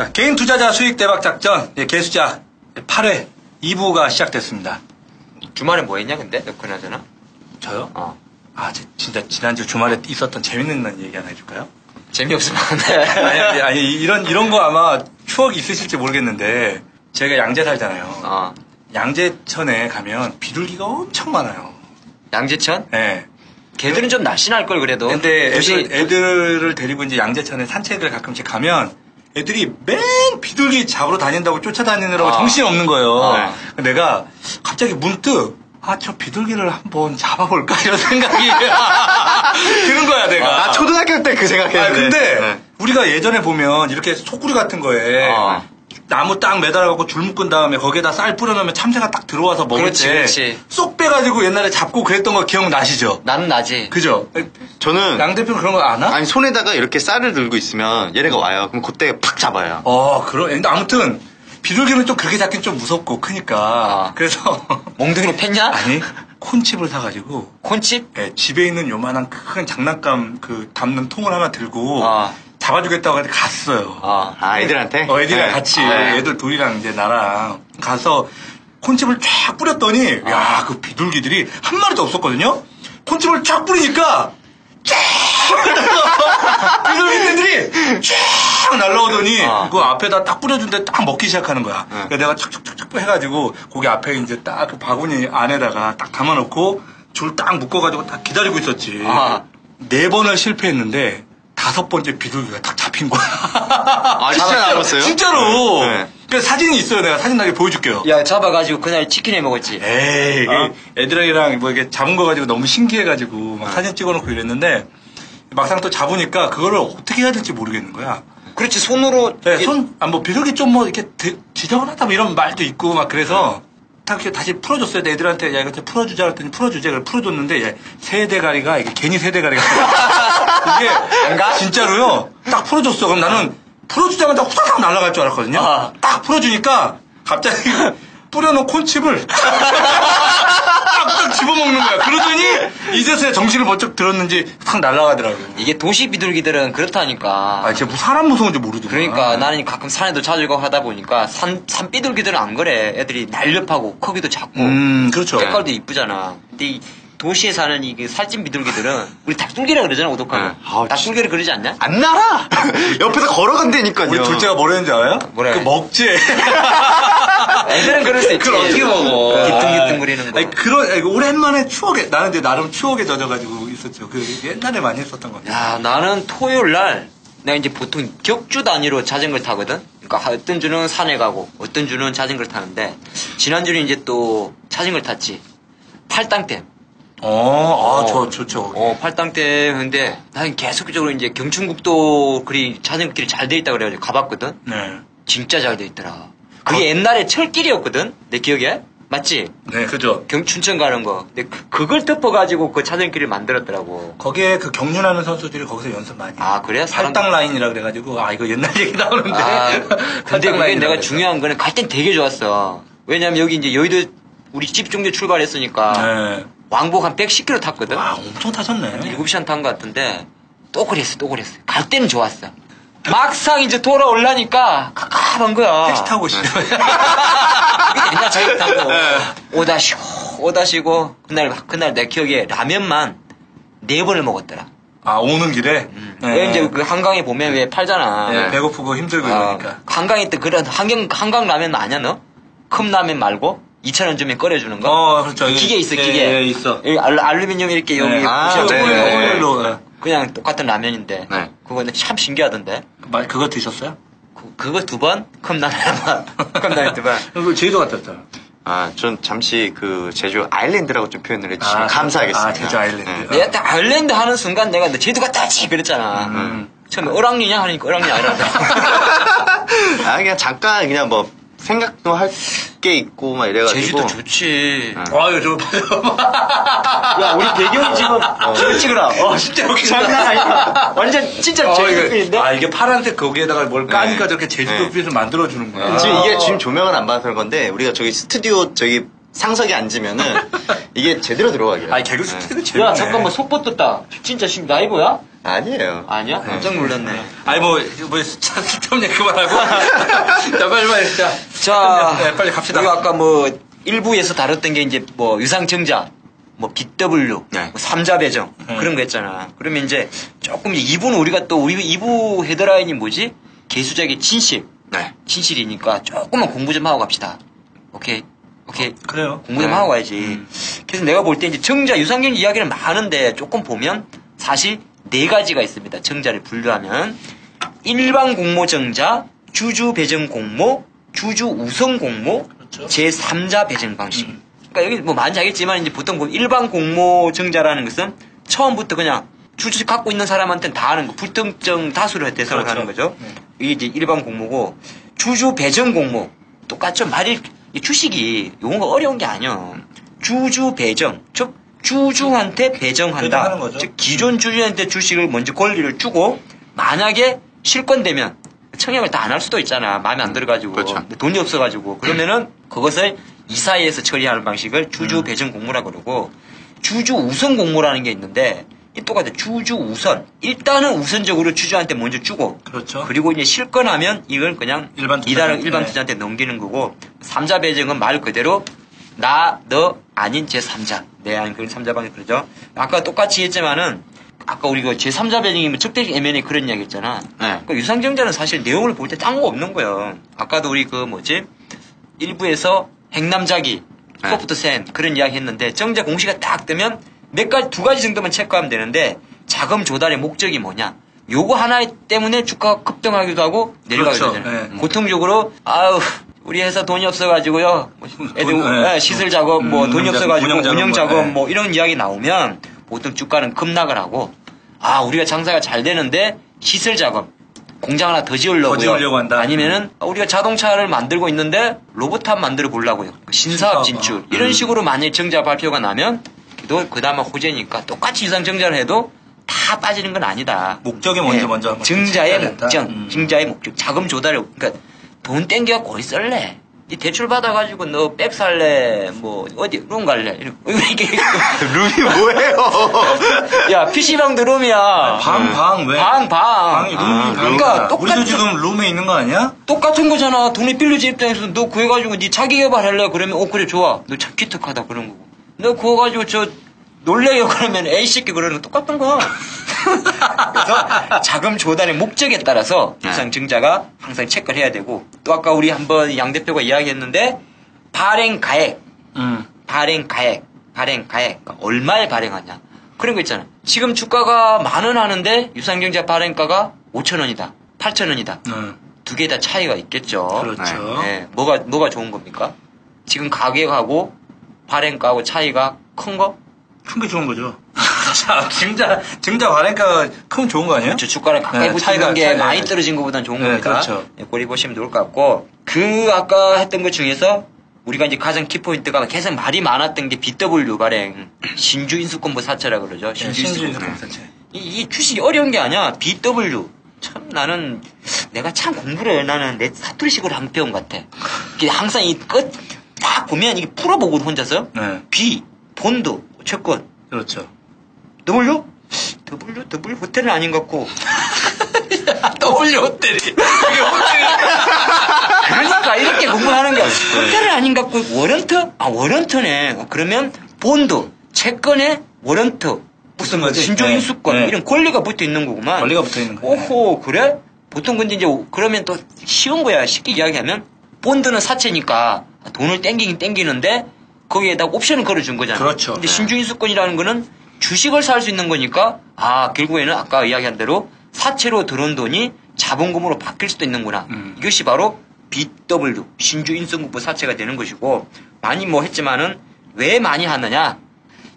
자, 개인 투자자 수익 대박 작전, 개수작 8회 2부가 시작됐습니다. 주말에 뭐 했냐, 근데? 너 그나저나? 저요? 어. 진짜 지난주 주말에 있었던 재밌는 얘기 하나 해줄까요? 재미없으면 안 돼. 아니, 이런 거 아마 추억이 있으실지 모르겠는데, 제가 양재 살잖아요. 양재천에 가면 비둘기가 엄청 많아요. 양재천? 네. 걔들은 좀 날씬할 걸 그래도. 근데 애들을 데리고 이제 양재천에 산책을 가끔씩 가면 애들이 맨 비둘기 잡으러 다닌다고 쫓아다니느라고 정신이 없는 거예요. 내가 갑자기 문득 저 비둘기를 한번 잡아볼까 이런 생각이 드는 거야 내가. 초등학교 때 그 생각했는데. 근데 우리가 예전에 보면 이렇게 소쿠리 같은 거에 나무 딱 매달아갖고 줄 묶은 다음에 거기에다 쌀 뿌려놓으면 참새가 딱 들어와서 먹을 때 쏙 빼가지고 옛날에 잡고 그랬던 거 기억나시죠? 나는 나지. 그죠? 저는 양 대표는 그런 거 아나? 아니 손에다가 이렇게 쌀을 들고 있으면 얘네가 와요. 그럼 그때 팍 잡아요. 근데 아무튼 비둘기는 좀 그렇게 잡긴 좀 무섭고 크니까 그래서 몽둥이로 팼냐? 아니 콘칩을 사가지고 콘칩? 네, 집에 있는 요만한 큰 장난감 담는 통을 하나 들고 잡아주겠다고 했는데 갔어요. 애들한테? 애들이랑 같이 애들 둘이랑 이제 나랑 가서 콘칩을 쫙 뿌렸더니 야, 그 비둘기들이 한 마리도 없었거든요. 콘칩을 쫙 뿌리니까 쫙 비둘기들이 쫙 날라오더니 그 앞에다 딱 뿌려준데 딱 먹기 시작하는 거야. 그래서 내가 촥촥촥 해가지고 거기 앞에 이제 딱 그 바구니 안에다가 딱 담아놓고 줄 딱 묶어가지고 딱 기다리고 있었지. 4번을 실패했는데 5번째 비둘기가 딱 잡힌 거야. 진짜 나왔어요? 진짜로. 그래서 사진이 있어요. 내가 사진 나중에 보여줄게요. 야, 잡아가지고 그날 치킨 해 먹었지. 에이, 애들이랑 뭐 이렇게 잡은 거 가지고 너무 신기해가지고 막 사진 찍어놓고 이랬는데 막상 또 잡으니까 그거를 어떻게 해야 될지 모르겠는 거야. 그렇지, 손으로. 네, 뭐 비둘기 좀 뭐 이렇게 지저분하다 뭐 이런 말도 있고 막 그래서 딱 이렇게 다시 풀어줬어요. 애들한테 야, 이거 풀어주자 그랬더니 풀어주자. 그래서 풀어줬는데 새 대가리가 이게 괜히 새 대가리가 이게 진짜로요. 딱 풀어줬어. 그럼 나는 풀어주자마자 후다닥 날아갈 줄 알았거든요. 딱 풀어주니까 갑자기 뿌려놓은 콘칩을 딱 집어먹는 거야. 그러더니 이제서야 정신을 번쩍 들었는지 탁 날아가더라고. 이게 도시 비둘기들은 그렇다니까. 진짜 뭐 사람 무서운지 모르더라. 그러니까 나는 가끔 산에도 자주 가고 하다 보니까 산 비둘기들은 안 그래. 애들이 날렵하고 크기도 작고. 그렇죠. 색깔도 이쁘잖아. 근데 이 도시에 사는 이 살찐 비둘기들은 우리 닭줄기라 그러잖아, 오독하면. 닭줄기를 그러지 않냐? 안 날아! 옆에서 걸어간다니까요. 우리 둘째가 뭐라 했는지 알아요? 뭐래? 그 먹지. 애들은 그럴 수 있지. 그걸 어떻게 먹어? 기뚱기뚱거리는 거. 오랜만에 추억에, 나는 이제 나름 추억에 젖어가지고 있었죠. 그 옛날에 많이 했었던 건데. 야, 나는 토요일 날 내가 이제 보통 격주 단위로 자전거를 타거든? 그러니까 어떤 주는 산에 가고 어떤 주는 자전거를 타는데 지난주는 이제 또 자전거를 탔지. 팔당댐. 좋죠. 팔당댐 근데 나는 계속적으로 이제 경춘국도 자전거길이 잘 돼 있다 그래가지고 가봤거든? 네. 진짜 잘 돼 있더라. 그게 옛날에 철길이었거든? 내 기억에? 맞지? 네, 그죠. 춘천 가는 거. 근데 그걸 덮어가지고 그 자전거길을 만들었더라고. 거기에 그 경륜하는 선수들이 거기서 연습 많이 해요. 그래? 팔당 라인이라 그래가지고, 이거 옛날 얘기 나오는데. 근데 그게 내가 중요한 거는 갈 땐 되게 좋았어. 왜냐면 여기 이제 여의도 우리 집 종교 출발했으니까. 왕복 한 110km 탔거든? 엄청 타셨네. 7시간 탄 것 같은데, 또 그랬어. 갈 때는 좋았어. 막상 이제 돌아오려니까 깝깝한 거야. 택시 타고 오시죠. 옛날 자전거 타고 오다 쉬고 그날 내 기억에 라면만 4번을 먹었더라. 오는 길에? 왜 이제 그 한강에 보면 왜 팔잖아. 배고프고 힘들고 이러니까. 한강에 또 그런 한강 라면 아냐 너? 컵라면 말고 2,000원 주면 끓여주는 거? 그렇죠. 기계 있어, 기계. 예, 있어. 여기 알루미늄 이렇게 여기 오일로. 그냥 똑같은 라면인데. 그거는 참 신기하던데. 그거 드셨어요? 그거 2번? 컵라면 2번. 그리고 제주도 갔다 왔다. 전 잠시 그 제주 아일랜드라고 좀 표현을 해주시면 감사하겠습니다. 제주 아일랜드. 내가 딱 아일랜드 하는 순간 내가 너 제주 갔다 왔지! 그랬잖아. 처음에 어랑리냐? 하니까 어랑리 아니라고. 그냥 잠깐 그냥 뭐 생각도 할 게 있고 막 이래가지고. 제주도 좋지. 이거 야, 우리 배경이 지금 찍으라. 진짜 여기 장난 아니다. 완전 진짜 제주도인데. 이게 파란색 거기에다가 뭘 까니까 저렇게 제주도 빛을 만들어주는 거야. 지금 조명을 안 받아서 그런 건데 우리가 저기 스튜디오 상석에 앉으면은 이게 제대로 들어가게. 개그 스튜디오 제대로. 야, 잠깐만 속보 떴다. 진짜 지금 라이브야? 아니에요. 아니야? 깜짝 놀랐네. 아니 뭐 쓸데없네 그만하고. 자 빨리 자. 자, 네, 빨리 갑시다. 우리가 아까 뭐 일부에서 다뤘던 게 이제 뭐 유상증자, 뭐 BW, 네. 뭐 삼자 배정 그런 거 했잖아. 그러면 이제 조금 이제 2부는 우리가 또 우리 2부 헤드라인이 뭐지? 개수작의 진실. 네. 진실이니까 조금만 공부 좀 하고 갑시다. 오케이. 그래요. 공부 좀 하고 가야지. 그래서 내가 볼 때 이제 정자, 유상증자 이야기는 많은데 조금 보면 사실 4가지가 있습니다. 정자를 분류하면. 일반 공모 정자, 주주 배정 공모, 주주 우선 공모, 그렇죠. 제3자 배정 방식. 그러니까 여기 뭐 많이 알겠지만 이제 보통 일반 공모 정자라는 것은 처음부터 그냥 주주 갖고 있는 사람한테는 다 하는 거. 불특정 다수를 대상으로 그렇죠. 하는 거죠. 이게 이제 일반 공모고, 주주 배정 공모. 똑같죠. 이 주식이 용어가 어려운 게 아니야. 주주 배정. 즉, 주주한테 배정한다. 배정하는 거죠. 즉, 기존 주주한테 주식을 먼저 권리를 주고, 만약에 실권되면 청약을 다 안 할 수도 있잖아. 마음에 안 들어가지고. 그렇죠. 돈이 없어가지고. 그러면은 그것을 이사회에서 처리하는 방식을 주주 배정 공모라 그러고, 주주 우선 공모라는 게 있는데, 이 똑같아. 주주 우선. 일단은 우선적으로 주주한테 먼저 주고, 그렇죠. 그리고 이제 실권하면 이걸 그냥 일반 투자자. 일반 네. 투자한테 넘기는 거고, 삼자 배정은 말 그대로 나, 너 아닌 제3자. 내 아닌 그런 3자 방식 그러죠. 아까 똑같이 했지만은 아까 우리 그 제3자 배정이면 적대적 애면에 그런 이야기 했잖아. 네. 그러니까 유상정자는 사실 내용을 볼 때 딴 거 없는 거예요. 아까도 우리 그 뭐지? 일부에서 행남자기, 네. 코프트 센 그런 이야기 했는데 정자 공시가 딱 뜨면 두 가지 정도만 체크하면 되는데 자금 조달의 목적이 뭐냐? 요거 하나 때문에 주가가 급등하기도 하고 내려가기도 그렇죠. 하잖아요. 네. 고통적으로 우리 회사 돈이 없어가지고요. 애들 네. 시설 작업 뭐 돈이 운영 없어가지고 작업, 운영 뭐, 작업 네. 뭐 이런 이야기 나오면 보통 주가는 급락을 하고 우리가 장사가 잘 되는데 시설 작업 공장 하나 더 지으려고요. 더 지으려고 한다. 아니면은 우리가 자동차를 만들고 있는데 로봇탑 만들어 보려고요. 신사업 진출 이런 식으로 만약 정자 발표가 나면 그 다음에 호재니까 똑같이 유상 정자를 해도 다 빠지는 건 아니다. 목적이 먼저 한번 증자의 체크해야 된다. 목적, 증자의 목적, 자금 조달을 그러니까 돈 땡겨갖고 어디 쓸래? 이 대출 받아가지고 너 백 살래? 뭐 어디 룸 갈래? 이렇게 룸이 뭐예요? 야 PC방도 룸이야. 방 왜? 방. 방이 룸이 그러니까 우리도 똑같은 지금 룸에 있는 거 아니야? 똑같은 거잖아. 돈이 빌려진 입장에서 너 구해가지고 네 자기 개발할래? 그러면 그래 좋아. 너 참 기특하다 그런 거고. 너 그거 가지고 저 놀래요 그러면 에이 새끼 그러는 거 똑같은 거야. 그래서 자금 조달의 목적에 따라서 유상 증자가 항상 체크를 해야 되고 또 아까 우리 한번 양 대표가 이야기했는데 발행 가액 그러니까 얼마에 발행하냐 그런 거 있잖아. 지금 주가가 10,000원 하는데 유상증자 발행가가 5,000원이다 8,000원이다 두 개 다 차이가 있겠죠. 그렇죠. 네. 뭐가 좋은 겁니까? 지금 가격하고 발행가하고 차이가 큰 거? 큰 게 좋은 거죠. 자, 증자 발행가가 크면 좋은 거 아니에요? 저 주가를 가까이 네, 붙이는 게 차이가- 많이 떨어진 것보다는 좋은 네, 겁니다. 그렇죠. 네, 꼬리 보시면 좋을 것 같고 아까 했던 것 중에서 우리가 이제 가장 키포인트가 계속 말이 많았던 게 BW 발행 신주 인수권부 사채라 그러죠. 신주 인수권부 사채. 이 주식이 어려운 게 아니야. BW 참 나는 내가 참 공부를 나는 내 사투리식으로 한 배운 것 같아. 이게 항상 이 끝 딱 보면 이게 풀어보거든 혼자서. 네. B 본드 채권 그렇죠. W 호텔은 아닌 것 같고 W 호텔이. 그러니까 이렇게 공부하는 거야. 호텔은 아닌 것 같고 워런트? 워런트네. 그러면 본드 채권에 워런트 무슨 거지? 신조 네. 인수권 네. 이런 권리가 붙어 있는 거구만. 권리가 붙어 있는 거예요. 오호 그래? 보통 근데 이제 그러면 또 쉬운 거야. 쉽게 이야기하면 본드는 사채니까 돈을 땡기긴 땡기는데 거기에다 옵션을 걸어준 거잖아. 그렇죠. 근데 네. 신주인수권이라는 거는 주식을 살 수 있는 거니까 결국에는 아까 이야기한 대로 사채로 들어온 돈이 자본금으로 바뀔 수도 있는구나. 이것이 바로 BW 신주인수권부 사채가 되는 것이고 많이 했지만은 왜 많이 하느냐?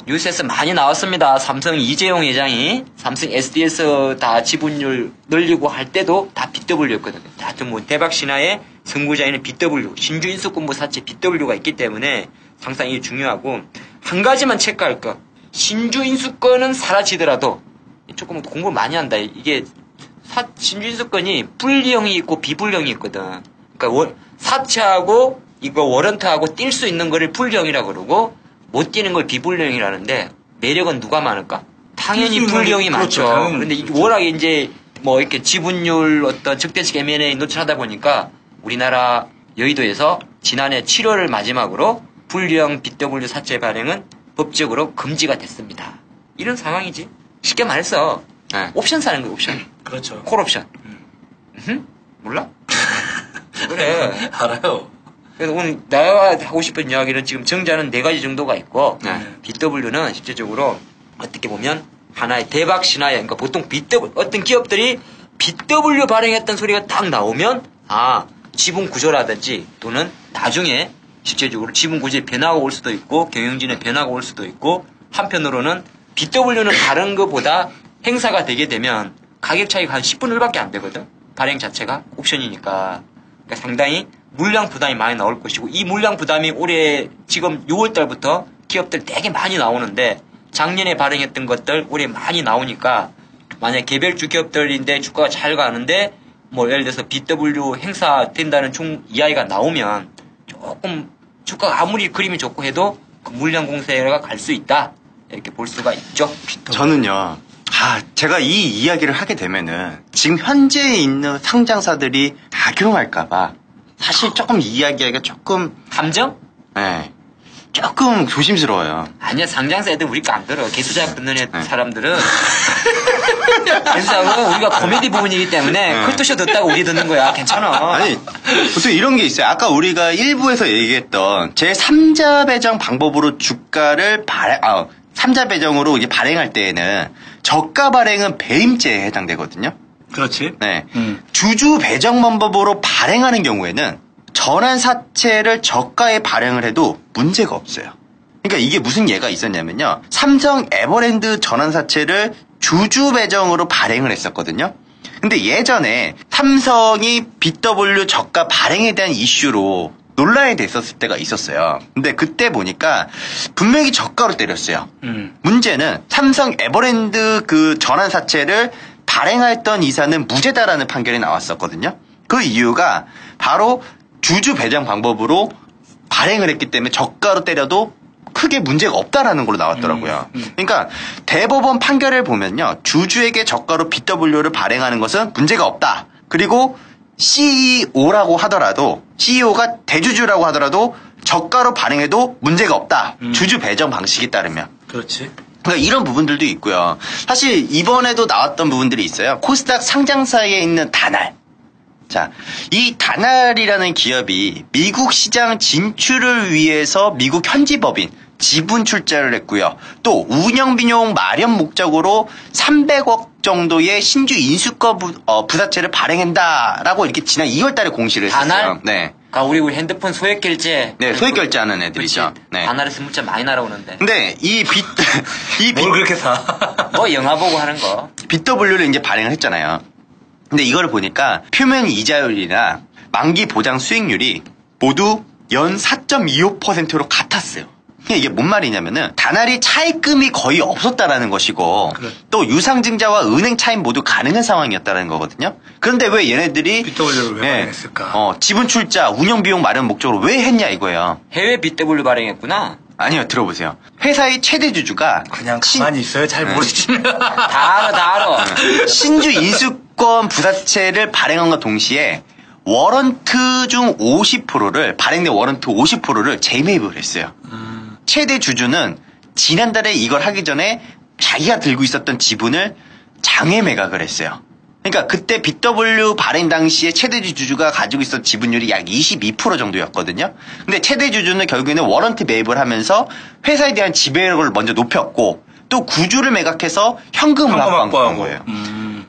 뉴스에서 많이 나왔습니다. 삼성 이재용 회장이 삼성 SDS 다 지분율 늘리고 할 때도 다 BW였거든요. 하여튼 대박 신화의 선구자에는 BW, 신주인수권부 사채 BW가 있기 때문에 상당히 중요하고 한 가지만 체크할 거. 신주인수권은 사라지더라도 조금 공부를 많이 한다. 이게 신주인수권이 분리형이 있고 비분리형이 있거든. 그러니까 사채하고 이거 워런트하고 뛸 수 있는 거를 분리형이라고 그러고 못 뛰는 걸 비분리형이라는데 매력은 누가 많을까? 당연히 필수 불이용이 그렇죠. 많죠. 당연히 그런데 그렇죠. 워낙에 이제 뭐 이렇게 지분율 어떤 적대적 M&A 노출하다 보니까 우리나라 여의도에서 지난해 7월을 마지막으로 불이용 BW 사채 발행은 법적으로 금지가 됐습니다. 이런 상황이지. 쉽게 말해서 네. 옵션 사는 거예요. 옵션. 그렇죠. 콜 옵션. 몰라? 그래. 알아요. 그래서 오늘 내가 하고 싶은 이야기는 지금 정자는 4가지 정도가 있고 네. BW는 실제적으로 어떻게 보면 하나의 대박 신화야. 그러니까 보통 어떤 기업들이 BW 발행했던 소리가 딱 나오면 지분 구조라든지 또는 나중에 실제적으로 지분 구조에 변화가 올 수도 있고 경영진에 변화가 올 수도 있고 한편으로는 BW는 다른 것보다 행사가 되게 되면 가격 차이가 한 10분의 1밖에 안 되거든. 발행 자체가 옵션이니까. 그러니까 상당히 물량 부담이 많이 나올 것이고 이 물량 부담이 올해 지금 6월달부터 기업들 되게 많이 나오는데 작년에 발행했던 것들 올해 많이 나오니까 만약 개별주 기업들인데 주가가 잘 가는데 뭐 예를 들어서 BW 행사 된다는 총 이야기가 나오면 조금 주가가 아무리 그림이 좋고 해도 그 물량 공세가 갈 수 있다 이렇게 볼 수가 있죠. 저는요, 제가 이 이야기를 하게 되면은 지금 현재 있는 상장사들이 악용할까봐 사실 조금 이야기하기가 조금, 감정? 네, 조금 조심스러워요. 아니야, 상장사 애들 우리 거 안 들어. 개수작 듣는 네. 사람들은. 개수작은 우리가 코미디 부분이기 때문에 컬투쇼 듣다가 우리 듣는 거야. 괜찮아. 아니, 보통 이런 게 있어요. 아까 우리가 1부에서 얘기했던 제3자 배정 방법으로 주가를 3자 배정으로 이게 발행할 때에는 저가 발행은 배임죄에 해당되거든요. 그렇지. 네. 주주 배정 방법으로 발행하는 경우에는 전환 사채를 저가에 발행을 해도 문제가 없어요. 그러니까 이게 무슨 예가 있었냐면요. 삼성 에버랜드 전환 사채를 주주 배정으로 발행을 했었거든요. 근데 예전에 삼성이 BW 저가 발행에 대한 이슈로 논란이 됐었을 때가 있었어요. 근데 그때 보니까 분명히 저가로 때렸어요. 문제는 삼성 에버랜드 그 전환 사채를 발행했던 이사는 무죄다라는 판결이 나왔었거든요. 그 이유가 바로 주주 배정 방법으로 발행을 했기 때문에 저가로 때려도 크게 문제가 없다라는 걸로 나왔더라고요. 그러니까 대법원 판결을 보면요. 주주에게 저가로 BW를 발행하는 것은 문제가 없다. 그리고 CEO라고 하더라도 CEO가 대주주라고 하더라도 저가로 발행해도 문제가 없다. 주주 배정 방식에 따르면. 그렇지. 그러니까 이런 부분들도 있고요. 사실 이번에도 나왔던 부분들이 있어요. 코스닥 상장사에 있는 다날. 자, 이 다날이라는 기업이 미국 시장 진출을 위해서 미국 현지 법인 지분 출자를 했고요. 또 운영 비용 마련 목적으로 300억 정도의 신주 인수권 부사채를 발행한다라고 이렇게 지난 2월 달에 공시를 했었어요. 다날? 네. 우리 핸드폰 소액 결제. 네, 소액 결제하는 애들이죠. 그치. 네. 다날에서 문자 많이 날아오는데. 근데 뭘 그렇게 사? 뭐 영화 보고 하는 거. BW를 이제 발행을 했잖아요. 근데 이걸 보니까 표면 이자율이나 만기 보장 수익률이 모두 연 4.25%로 같았어요. 이게 뭔 말이냐면은 다날이 차입금이 거의 없었다라는 것이고 그래. 또 유상증자와 은행 차입 모두 가능한 상황이었다는 거거든요. 그런데 왜 얘네들이 BW를 왜 발행했을까? 지분 출자, 운영 비용 마련 목적으로 왜 했냐 이거예요. 해외 BW 발행했구나. 아니요, 들어보세요. 회사의 최대 주주가 그냥 가만히 있어요. 잘 모르시면. 다 알아. 신주 인수권 부사채를 발행함과 동시에 워런트 중 50%를 발행된 워런트 50%를 재매입을 했어요. 최대 주주는 지난달에 이걸 하기 전에 자기가 들고 있었던 지분을 장외 매각을 했어요. 그러니까 그때 BW 발행 당시에 최대 주주가 가지고 있었던 지분율이 약 22% 정도였거든요. 근데 최대 주주는 결국에는 워런트 매입을 하면서 회사에 대한 지배력을 먼저 높였고 또 구주를 매각해서 현금을 확보한 거예요.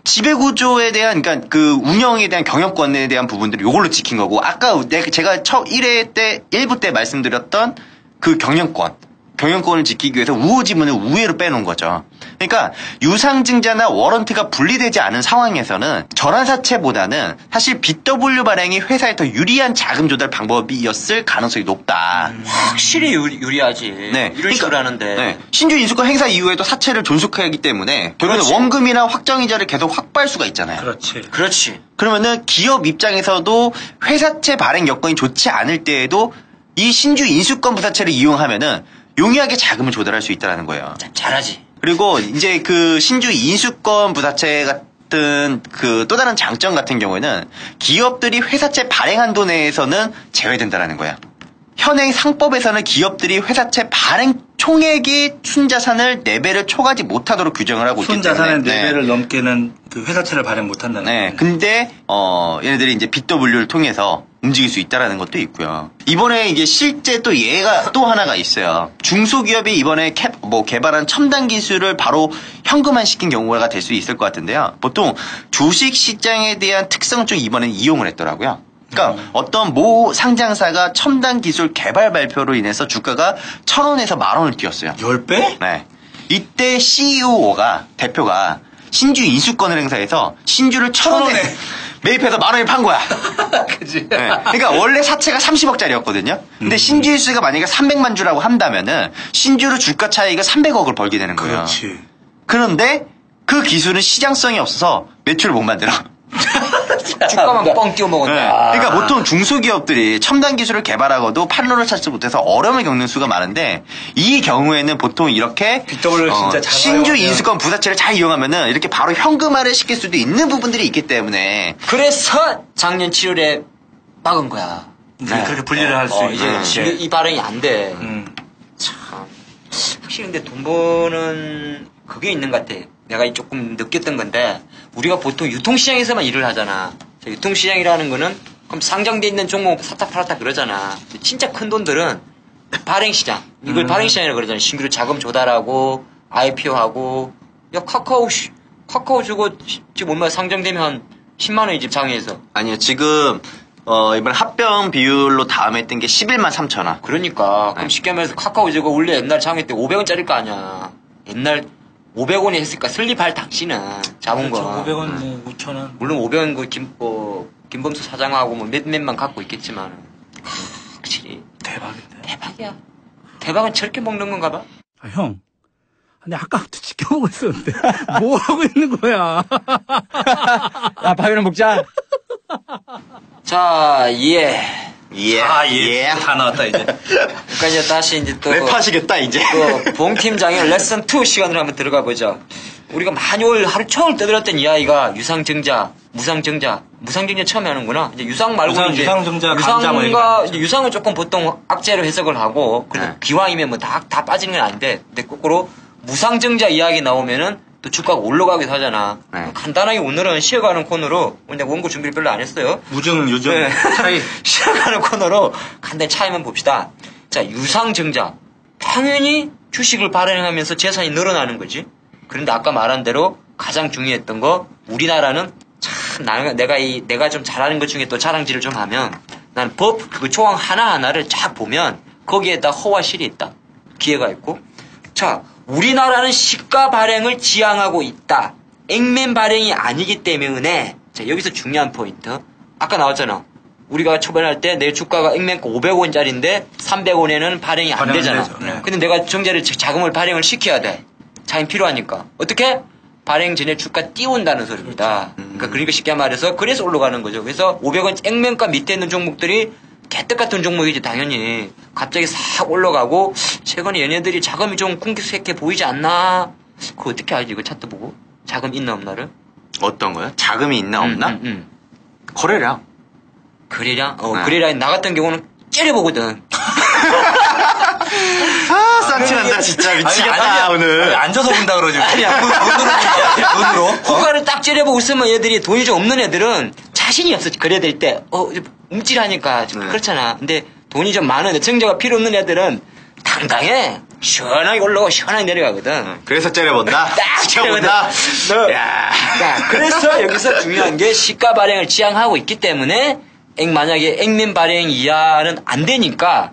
지배구조에 대한, 그러니까 그 운영에 대한 경영권에 대한 부분들을 이걸로 지킨 거고, 아까 제가 첫 1부 때 말씀드렸던 그 경영권을 지키기 위해서 우호 지분을 우회로 빼놓은 거죠. 그러니까 유상증자나 워런트가 분리되지 않은 상황에서는 전환사채보다는 사실 BW 발행이 회사에 더 유리한 자금 조달 방법이었을 가능성이 높다. 확실히 유리하지. 네. 이런 식으로 하는데. 네. 신주 인수권 행사 이후에도 사채를 존속하기 때문에 결국은 그렇지. 원금이나 확정이자를 계속 확보할 수가 있잖아요. 그렇지. 그러면은 기업 입장에서도 회사채 발행 여건이 좋지 않을 때에도 이 신주 인수권 부사채를 이용하면은 용이하게 자금을 조달할 수 있다는 거예요. 잘하지. 그리고 이제 그 신주 인수권 부사채 같은 그 또 다른 장점 같은 경우에는 기업들이 회사채 발행 한도 내에서는 제외된다라는 거야. 현행 상법에서는 기업들이 회사채 발행 총액이 순자산을 4배를 초과하지 못하도록 규정을 하고 있기 때문에 순자산의 4배를 넘게는 그 회사채를 발행 못한다는 네. 거예요. 근데 얘네들이 이제 BW를 통해서 움직일 수 있다라는 것도 있고요. 이번에 이제 실제 또 예가 또 하나가 있어요. 중소기업이 이번에 개발한 첨단 기술을 바로 현금화시킨 경우가 될 수 있을 것 같은데요. 보통 주식 시장에 대한 특성 중 이번엔 이용을 했더라고요. 그러니까 어떤 모 상장사가 첨단 기술 개발 발표로 인해서 주가가 1,000원에서 10,000원을 뛰었어요. 10배? 네. 이때 대표가 신주 인수권을 행사해서 신주를 1,000원에 매입해서 10,000원에 판 거야. 그지? 네. 그러니까 원래 사채가 30억짜리였거든요. 근데 신주 일수가 만약에 300만 주라고 한다면은 신주로 주가 차익을 300억을 벌게 되는 거예요. 그렇지. 그런데 그 기술은 시장성이 없어서 매출을 못 만들어. 주가만 뻥 뛰어 먹었네. 네. 그러니까 보통 중소기업들이 첨단 기술을 개발하고도 판로를 찾지 못해서 어려움을 겪는 수가 많은데 이 경우에는 보통 이렇게 BW를 진짜 잘 신주 활용하면. 인수권 부사채를 잘 이용하면은 이렇게 바로 현금화를 시킬 수도 있는 부분들이 있기 때문에 그래서 작년 7월에 막은 거야. 이제 그렇게 분리를 할 수 이제 있는. 이 발행이 안 돼. 참. 확실히 근데 돈 버는 그게 있는 것 같아. 내가 조금 느꼈던 건데 우리가 보통 유통시장에서만 일을 하잖아. 유통시장이라는 거는 그럼 상장돼 있는 종목 샀다 팔았다 그러잖아. 진짜 큰 돈들은 발행시장. 이걸 발행시장이라고 그러잖아. 신규로 자금 조달하고 IPO하고 야 카카오 주고 지금 얼마 상장되면 한 10만 원이지 장외에서. 아니요 지금 이번 합병 비율로 다음에 했던 게 11만 3천 원. 그러니까 그럼 쉽게 말해서 카카오 저거 원래 옛날 장외 때 500원짜리일 거 아니야. 옛날 500원에 했으니까 설립할 당시는 잡은 거. 500원, 5,000원. 물론 500원 그 김범수 사장하고 뭐 몇만 갖고 있겠지만 확실히 대박인데. 대박이야. 대박은 저렇게 먹는 건가 봐. 아, 형. 아니, 아까부터 지켜보고 있었는데. 뭐 하고 있는 거야? 야, 밥이나 먹자. 자, 예. 예. 예. 다 나왔다, 이제. 그러니까 이제 다시 이제 또. 랩하시겠다 이제. 봉 팀장의 레슨 2 시간으로 한번 들어가 보죠. 우리가 많이 하루 종일 떠들었던 이 아이가 유상증자, 무상증자 처음에 하는구나. 이제 유상 말고 이제 유상증자, 감자 뭐 이런 거 이제 유상은 조금 보통 악재로 해석을 하고 그래도 네. 기왕이면 뭐 다 빠지는 건 안 돼. 근데 거꾸로 무상증자 이야기 나오면은 또 주가가 올라가기도 하잖아. 네. 간단하게 오늘은 쉬어가는 코너로 내가 원고 준비를 별로 안 했어요. 무증, 요즘 네. 차이. 쉬어가는 코너로 간단히 차이만 봅시다. 자, 유상증자. 당연히 주식을 발행하면서 재산이 늘어나는 거지. 그런데 아까 말한 대로 가장 중요했던 거 우리나라는 참 내가 좀 잘하는 것 중에 또 자랑질을 좀 하면 난 법 그 조항 하나하나를 쫙 보면 거기에다 허와 실이 있다. 기회가 있고. 자, 우리나라는 시가 발행을 지향하고 있다. 액면 발행이 아니기 때문에 자, 여기서 중요한 포인트. 아까 나왔잖아. 우리가 초반할 때 내 주가가 액면가 500원짜리인데 300원에는 발행이 안 되잖아. 되죠. 네. 근데 내가 자금을 발행을 시켜야 돼. 자금 필요하니까. 어떻게? 발행 전에 주가 띄운다는 소리입니다. 그러니까 쉽게 말해서 그래서 올라가는 거죠. 그래서 500원 액면가 밑에 있는 종목들이 개떡 같은 종목이지 당연히 갑자기 싹 올라가고 최근에 얘네들이 자금이 좀 궁색해 보이지 않나? 그거 어떻게 알지? 이거 차트 보고 자금 있나 없나를? 어떤 거요? 자금이 있나 없나? 거래량. 거래량? 네. 거래량 나 같은 경우는 째려보거든. 아, 쌍치난다 진짜 미치겠다 오늘. 아니, 앉아서 본다 그러지. 아니야. 눈으로. 호가를 딱 째려보고 있으면 얘들이 돈이 좀 없는 애들은 자신이 없어. 거래야 될 때. 움찔하니까 좀 네. 그렇잖아. 근데 돈이 좀 많은데 증자가 필요 없는 애들은 당당해. 시원하게 올라오고 시원하게 내려가거든. 그래서 째려본다. 딱 지켜본다. 너. 야. 자, 그래서 여기서 중요한 게 시가 발행을 지향하고 있기 때문에 만약에 액면 발행 이하는 안 되니까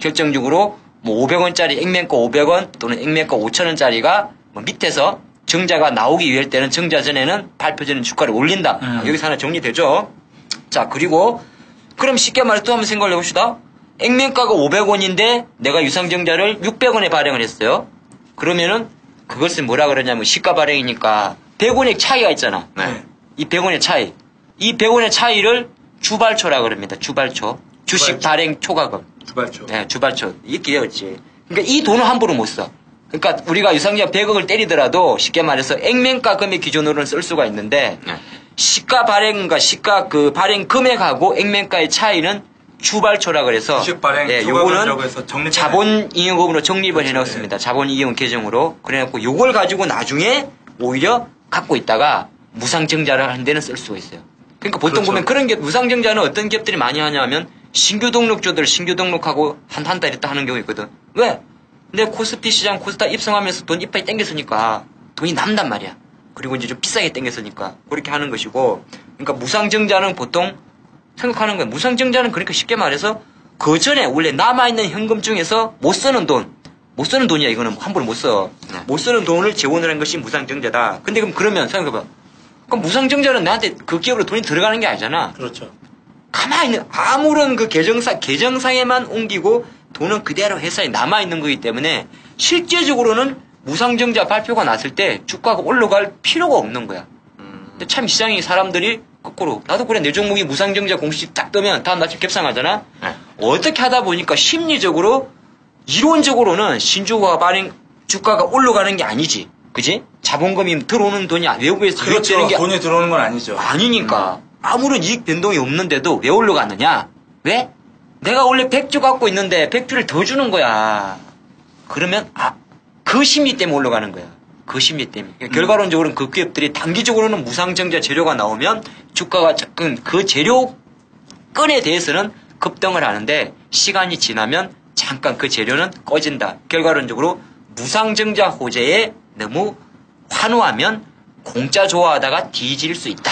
결정적으로 뭐 500원짜리 액면가 500원 또는 액면가 5,000원짜리가 뭐 밑에서 증자가 나오기 위할 때는 증자 전에는 발표 전에 주가를 올린다. 여기서 하나 정리되죠. 자, 그리고 그럼 쉽게 말해 또 한번 생각을 해봅시다. 액면가가 500원인데 내가 유상증자를 600원에 발행을 했어요. 그러면은 그것을 뭐라 그러냐면 시가 발행이니까 100원의 차이가 있잖아. 네. 이 100원의 차이. 이 100원의 차이를 주발초라 그럽니다. 주발초. 주식 발행 초과금. 주발초. 네, 주발초. 이게 길어졌지. 그러니까 이 돈을 함부로 못 써. 그러니까 우리가 유상증자 100억을 때리더라도 쉽게 말해서 액면가 금액 기준으로는 쓸 수가 있는데 시가 발행과 시가 그 발행 금액하고 액면가의 차이는 주발초라 그래서 주식 발행 예, 요거는 해서 정립 자본 이용금으로 정립을 해놓습니다. 자본 이용 계정으로 그래갖고 요걸 가지고 나중에 오히려 갖고 있다가 무상증자를 하는 데는 쓸 수가 있어요. 그러니까 보통 그렇죠. 보면 그런 게 무상증자는 어떤 기업들이 많이 하냐면 신규 등록주들 신규 등록하고 한 달 있다 하는 경우 있거든. 왜? 근데 코스피 시장 코스닥 입성하면서 돈 이빨이 땡겼으니까 돈이 남단 말이야. 그리고 이제 좀 비싸게 땡겼으니까 그렇게 하는 것이고, 그러니까 무상증자는 보통 생각하는 거예요. 무상증자는 그러니까 쉽게 말해서 그 전에 원래 남아있는 현금 중에서 못 쓰는 돈이야. 이거는 함부로 못 써. 못 쓰는 돈을 재원을 한 것이 무상증자다. 근데 그러면 생각해봐. 그럼 무상증자는 나한테 그 기업으로 돈이 들어가는 게 아니잖아. 그렇죠. 가만히 있는 아무런 그 계정상에만 옮기고 돈은 그대로 회사에 남아있는 거기 때문에 실제적으로는 무상증자 발표가 났을 때 주가가 올라갈 필요가 없는 거야. 근데 참 시장이 사람들이 거꾸로 나도 그래 내 종목이 무상증자 공시 딱 뜨면 다음 날쯤 갭상하잖아. 어떻게 하다 보니까 심리적으로 이론적으로는 신주가 발행 주가가 올라가는 게 아니지. 그지? 자본금이 들어오는 돈이 외국에서 그렇죠. 유입되는 게 돈이 들어오는 건 아니죠. 아니니까. 아무런 이익 변동이 없는데도 왜 올라가느냐? 왜? 내가 원래 100주 갖고 있는데 100주를 더 주는 거야. 그러면 그 심리 때문에 올라가는 거야. 그 심리 때문에. 그러니까 결과론적으로는 그 기업들이 단기적으로는 무상증자 재료가 나오면 주가가 조금 그 재료 건에 대해서는 급등을 하는데 시간이 지나면 잠깐 그 재료는 꺼진다. 결과론적으로 무상증자 호재에 너무 환호하면 공짜 좋아하다가 뒤질 수 있다.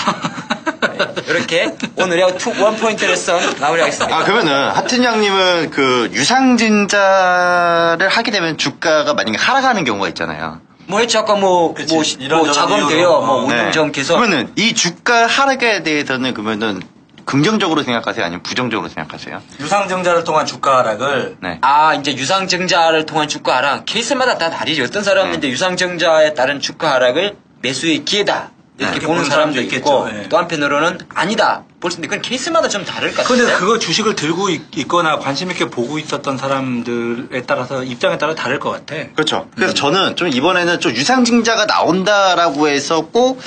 이렇게 오늘의 원포인트 레슨 마무리하겠습니다. 그러면은 하튼양님은 그 유상증자를 하게 되면 주가가 만약에 하락하는 경우가 있잖아요. 뭐 했지 아까 이런저런 자금 대여 이유로. 운영 개선. 그러면은 이 주가 하락에 대해서는 그러면은 긍정적으로 생각하세요? 아니면 부정적으로 생각하세요? 유상증자를 통한 주가 하락을 네. 이제 유상증자를 통한 주가 하락 케이스마다 다 다르죠. 어떤 사람은 이제 유상증자에 따른 주가 하락을 매수의 기회다 이렇게 보는 사람도 있고 있겠죠. 또 한편으로는 아니다 볼 수 있는데 그건 케이스마다 좀 다를 것 같아요. 근데 그거 주식을 들고 있거나 관심 있게 보고 있었던 사람들에 따라서 입장에 따라 다를 것 같아. 그렇죠. 그래서 저는 좀 이번에는 좀 유상증자가 나온다라고 해서 꼭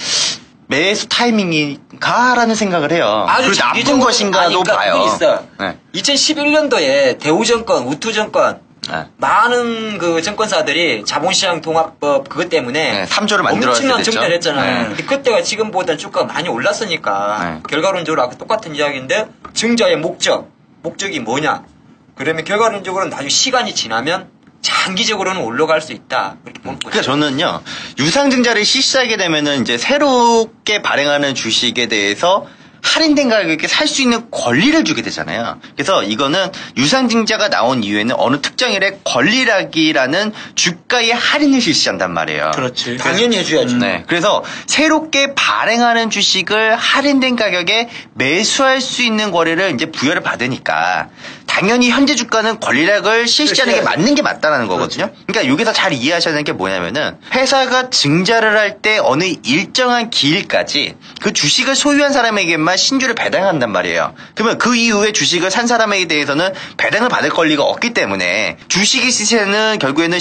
매수 타이밍인가라는 생각을 해요. 아주 그리고 나쁜 것인가도 봐요. 그게 있어. 네. 2011년도에 대우증권, 우투증권 네. 많은 그 증권사들이 자본시장 통합법 그것 때문에 3조를 만들어야 엄청난 됐죠. 증자를 했잖아. 네. 근데 그때가 지금보다 주가가 많이 올랐으니까 네. 결과론적으로 아까 똑같은 이야기인데 증자의 목적이 뭐냐? 그러면 결과론적으로는 나중에 시간이 지나면 장기적으로는 올라갈 수 있다. 그렇게 보는 거죠. 그러니까 저는요, 유상증자를 실시하게 되면은 이제 새롭게 발행하는 주식에 대해서 할인된 가격에 살 수 있는 권리를 주게 되잖아요. 그래서 이거는 유상증자가 나온 이후에는 어느 특정일에 권리락이라는 주가의 할인을 실시한단 말이에요. 그렇지. 당연히 해줘야지. 네. 그래서 새롭게 발행하는 주식을 할인된 가격에 매수할 수 있는 권리를 이제 부여를 받으니까 당연히 현재 주가는 권리락을 실시하는 게 맞는 게 맞다는 거거든요. 그러니까 여기서 잘 이해하셔야 되는 게 뭐냐면은 회사가 증자를 할 때 어느 일정한 기일까지 그 주식을 소유한 사람에게만 신주를 배당한단 말이에요. 그러면 그 이후에 주식을 산 사람에 대해서는 배당을 받을 권리가 없기 때문에 주식의 시세는 결국에는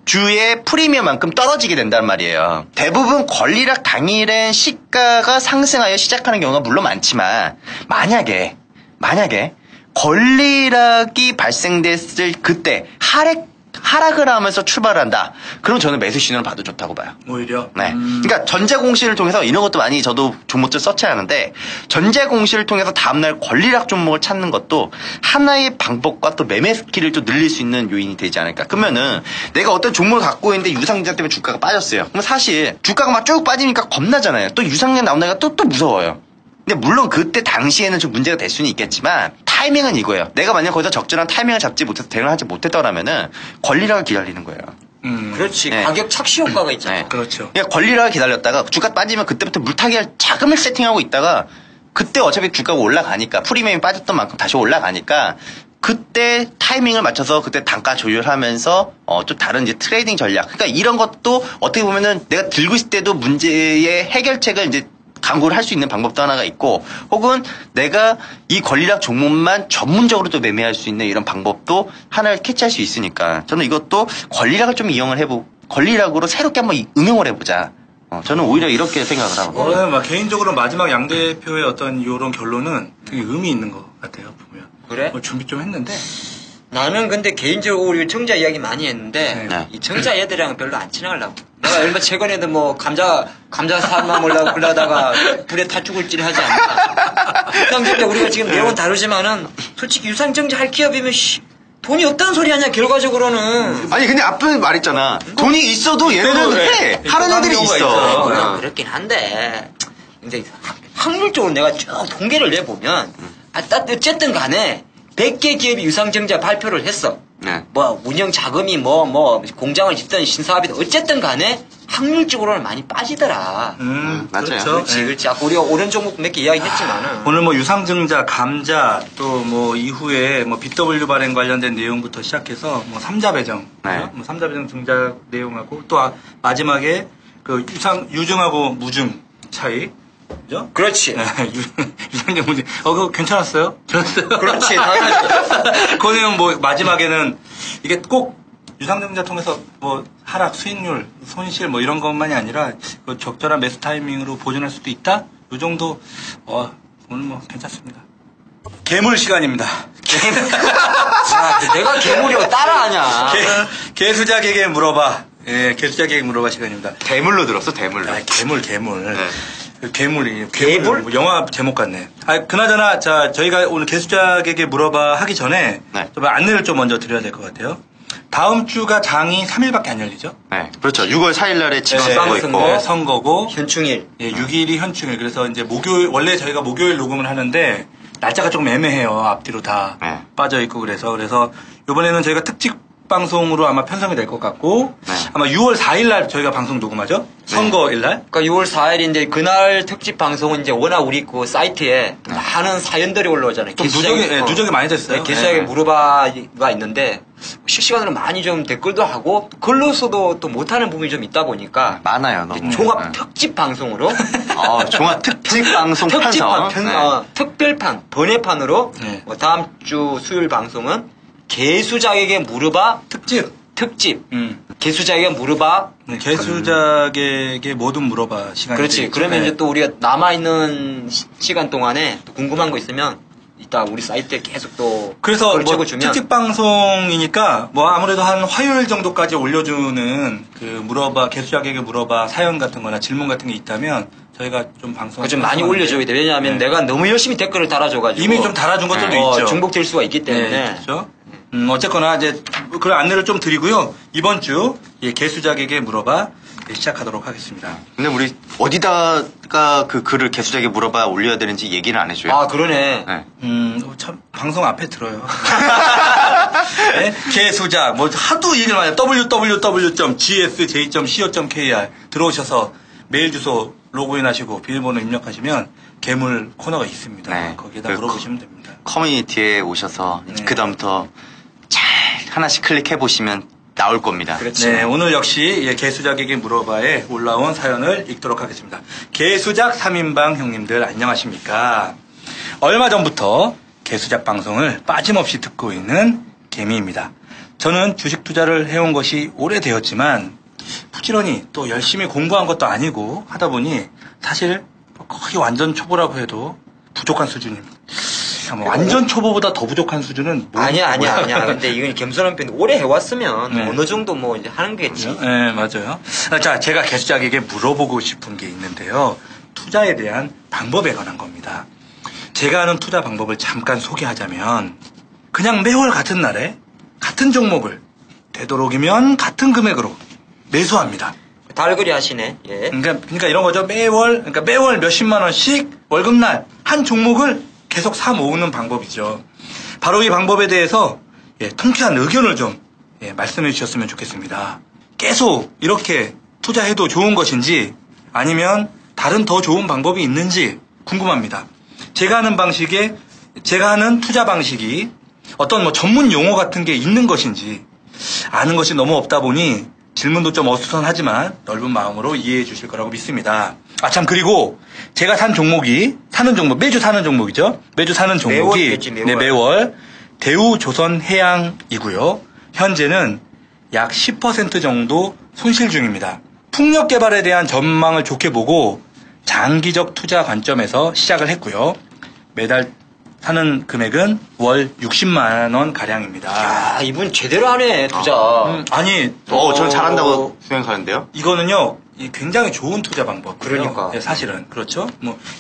주의 프리미엄만큼 떨어지게 된단 말이에요. 대부분 권리락 당일엔 시가가 상승하여 시작하는 경우가 물론 많지만 만약에 권리락이 발생됐을 그때 하락을 하면서 출발한다. 그럼 저는 매수 신호를 봐도 좋다고 봐요. 오히려. 네. 그러니까 전자공시를 통해서 이런 것도 많이 저도 종목들 서치하는데 전자공시를 통해서 다음날 권리락 종목을 찾는 것도 하나의 방법과 또 매매 스킬을 또 늘릴 수 있는 요인이 되지 않을까. 그러면은 내가 어떤 종목을 갖고 있는데 유상증자 때문에 주가가 빠졌어요. 그럼 사실 주가가 막 쭉 빠지니까 겁나잖아요. 또 유상증자 나온다니까 또 무서워요. 근데 물론 그때 당시에는 좀 문제가 될 수는 있겠지만 타이밍은 이거예요. 내가 만약 거기서 적절한 타이밍을 잡지 못해서 대응을 하지 못했더라면은 권리락을 기다리는 거예요. 그렇지. 네. 가격 착시 효과가 있잖아. 네. 그렇죠. 그러니까 권리락을 기다렸다가 주가 빠지면 그때부터 물타기 할 자금을 세팅하고 있다가 그때 어차피 주가가 올라가니까 프리미엄이 빠졌던 만큼 다시 올라가니까 그때 타이밍을 맞춰서 그때 단가 조율하면서 좀 다른 이제 트레이딩 전략. 그러니까 이런 것도 어떻게 보면은 내가 들고 있을 때도 문제의 해결책을 이제 광고를 할 수 있는 방법도 하나가 있고 혹은 내가 이 권리락 종목만 전문적으로 또 매매할 수 있는 이런 방법도 하나를 캐치할 수 있으니까 저는 이것도 권리락을 좀 이용을 권리락으로 새롭게 한번 응용을 해보자. 저는 오히려 이렇게 생각을 하고. 막 개인적으로 마지막 양 대표의 어떤 이런 결론은 되게 의미 있는 것 같아요, 보면. 그래? 준비 좀 했는데. 나는 근데 개인적으로 우리 청자 이야기 많이 했는데 네. 이 청자 애들이랑 별로 안 친하려고. 내가 얼마 최근에도 뭐 감자 삶아 먹으려고 그러다가 불에 타 죽을지를 하지 않나. 유상증자 우리가 지금 내용은 다르지만은 솔직히 유상증자 할 기업이면 돈이 없다는 소리 아니야 결과적으로는. 아니 근데 앞에 말했잖아. 돈이 있어도 얘네는 해. 하는 애들이 있어. 그렇긴 한데 근데 확률적으로 내가 쭉 통계를 내보면 어쨌든 간에 100개 기업이 유상증자 발표를 했어. 네. 뭐 운영 자금이 뭐 공장을 짓든 신사업이든 어쨌든 간에 확률적으로는 많이 빠지더라. 맞아요. 그렇죠. 그렇지. 아까 우리가 오른 종목 몇 개 이야기했지만은 오늘 뭐 유상증자, 감자, 또 뭐 이후에 뭐 BW 발행 관련된 내용부터 시작해서 뭐 삼자 배정, 네. 뭐 삼자 배정 증자 내용하고 또 마지막에 그 유증하고 무증 차이, 그죠? 그렇지. 네, 유상증 무증. 그거 괜찮았어요? 좋았어요. 그렇지. 당연하지. 그 내용 뭐 마지막에는 이게 꼭 유상증자 통해서 뭐 하락, 수익률, 손실 뭐 이런 것만이 아니라 그 적절한 매수 타이밍으로 보존할 수도 있다? 요 정도 오늘 뭐 괜찮습니다. 괴물 시간입니다. 야, 내가 괴물이고 따라하냐. 개수작에게 물어봐. 예, 개수작에게 물어봐 시간입니다. 대물로 들었어, 대물로. 괴물. 네. 괴물이. 괴물? 뭐 영화 제목 같네. 그나저나, 저희가 오늘 개수작에게 물어봐 하기 전에 네. 좀 안내를 좀 먼저 드려야 될 것 같아요. 다음 주가 장이 3일밖에 안 열리죠? 네, 그렇죠. 6월 4일 날에 지방선거 네, 있고. 네, 선거고. 현충일. 예, 6일이 현충일. 그래서 이제 원래 저희가 목요일 녹음을 하는데, 날짜가 조금 애매해요. 앞뒤로 다 네. 빠져있고 그래서 이번에는 저희가 특집 방송으로 아마 편성이 될 것 같고, 네. 아마 6월 4일날 저희가 방송 녹음하죠? 선거일날? 그러니까 6월 4일인데 그날 특집 방송은 이제 워낙 우리 그 사이트에 많은 사연들이 올라오잖아요. 좀 누적이 많이 됐어요. 개수작에 네. 물어봐가 있는데 실시간으로 많이 좀 댓글도 하고 글로서도 또 못하는 부분이 좀 있다 보니까 많아요, 너무. 종합 네. 특집 방송으로 종합 특집 방송 특집판 편성. 네. 특별판 번외판으로 네. 다음 주 수요일 방송은 개수작에게 물어봐 특집. 개수작에게 물어봐. 네, 개수작에게 뭐든 물어봐 시간이 그렇지. 되겠죠. 그러면 네. 이제 또 우리가 남아있는 시간 동안에 또 궁금한 거 있으면 이따 우리 사이트에 계속 또 그래서 그걸 뭐 적어주면 특집 방송이니까 뭐 아무래도 한 화요일 정도까지 올려주는 그 개수작에게 물어봐 사연 같은 거나 질문 같은 게 있다면 저희가 좀 방송 좀 많이 올려줘야 돼. 왜냐하면 네. 내가 너무 열심히 댓글을 달아줘가지고 이미 좀 달아준 것들도 있죠. 중복될 수가 있기 때문에 네, 그렇죠. 어쨌거나 이제 그런 안내를 좀 드리고요. 이번 주 개수작에게 물어봐 시작하도록 하겠습니다. 근데 우리 어디다가 그 글을 개수작에 물어봐 올려야 되는지 얘기를 안 해줘요. 아 그러네. 네. 참 방송 앞에 들어요. 네? 개수작 뭐 하도 얘기를 많이 해요. www.gsj.co.kr 들어오셔서 메일 주소 로그인하시고 비밀번호 입력하시면 괴물 코너가 있습니다. 네. 거기에다 그 물어보시면 됩니다. 커뮤니티에 오셔서 네. 그다음부터 잘 하나씩 클릭해보시면 나올 겁니다. 그렇지. 네, 오늘 역시 개수작에게 물어봐에 올라온 사연을 읽도록 하겠습니다. 개수작 3인방 형님들 안녕하십니까? 얼마 전부터 개수작 방송을 빠짐없이 듣고 있는 개미입니다. 저는 주식 투자를 해온 것이 오래되었지만 부지런히 또 열심히 공부한 것도 아니고 하다 보니 사실 거의 완전 초보라고 해도 부족한 수준입니다. 완전 초보보다 더 부족한 수준은 아니야. 근데 이건 겸손한 편 오래 해왔으면 네. 어느 정도 뭐 이제 하는 거겠지. 네, 맞아요. 자, 제가 개수작에게 물어보고 싶은 게 있는데요. 투자에 대한 방법에 관한 겁니다. 제가 아는 투자 방법을 잠깐 소개하자면 그냥 매월 같은 날에 같은 종목을 되도록이면 같은 금액으로 매수합니다. 달그리 하시네. 예. 그러니까 이런 거죠. 매월 몇십만 원씩 월급날 한 종목을 계속 사 모으는 방법이죠. 바로 이 방법에 대해서 통쾌한 의견을 좀 말씀해 주셨으면 좋겠습니다. 계속 이렇게 투자해도 좋은 것인지 아니면 다른 더 좋은 방법이 있는지 궁금합니다. 제가 하는 투자 방식이 어떤 뭐 전문 용어 같은 게 있는 것인지 아는 것이 너무 없다 보니 질문도 좀 어수선하지만 넓은 마음으로 이해해 주실 거라고 믿습니다. 아, 참, 그리고 제가 산 종목이, 매주 사는 종목이죠. 매주 사는 종목이, 매월. 네, 매월 대우조선해양이고요. 현재는 약 10% 정도 손실 중입니다. 풍력 개발에 대한 전망을 좋게 보고 장기적 투자 관점에서 시작을 했고요. 매달 사는 금액은 월 60만 원 가량입니다. 아, 이분 제대로 하네, 투자. 아니, 저는 잘한다고 생각하는데요. 이거는요, 굉장히 좋은 투자 방법. 그러니까. 네, 사실은. 그렇죠.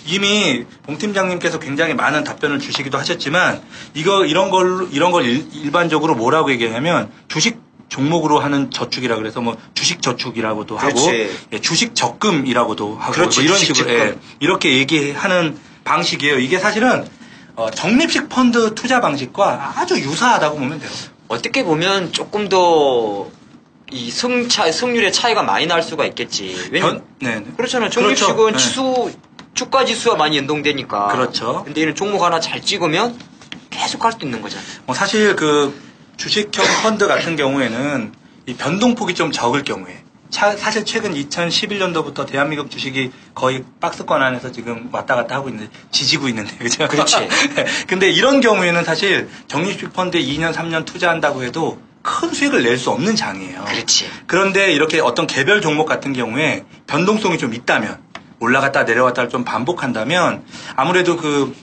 이미 봉 팀장님께서 굉장히 많은 답변을 주시기도 하셨지만, 이런 걸 일반적으로 뭐라고 얘기하냐면, 주식 종목으로 하는 저축이라 그래서 주식 저축이라고도 하고, 예, 주식 적금이라고도 하고, 그렇지, 이런 주식 식으로, 예, 이렇게 얘기하는 방식이에요. 이게 사실은, 적립식 펀드 투자 방식과 아주 유사하다고 보면 돼요. 어떻게 보면 조금 더 이 승률의 차이가 많이 날 수가 있겠지. 왜냐면 네. 그렇잖아요. 적립식은 그렇죠. 주가 지수와 많이 연동되니까. 그렇죠. 근데 이런 종목 하나 잘 찍으면 계속 할 수 있는 거잖아요. 사실 주식형 펀드 같은 경우에는 이 변동폭이 좀 적을 경우에 사실 최근 2011년도부터 대한민국 주식이 거의 박스권 안에서 지금 왔다 갔다 하고 있는데 지지고 있는데 그죠? 그렇지. 근데 이런 경우에는 사실 적립식 펀드에 2년 3년 투자한다고 해도 큰 수익을 낼 수 없는 장이에요. 그렇지. 그런데 이렇게 어떤 개별 종목 같은 경우에 변동성이 좀 있다면 올라갔다 내려왔다를 좀 반복한다면 아무래도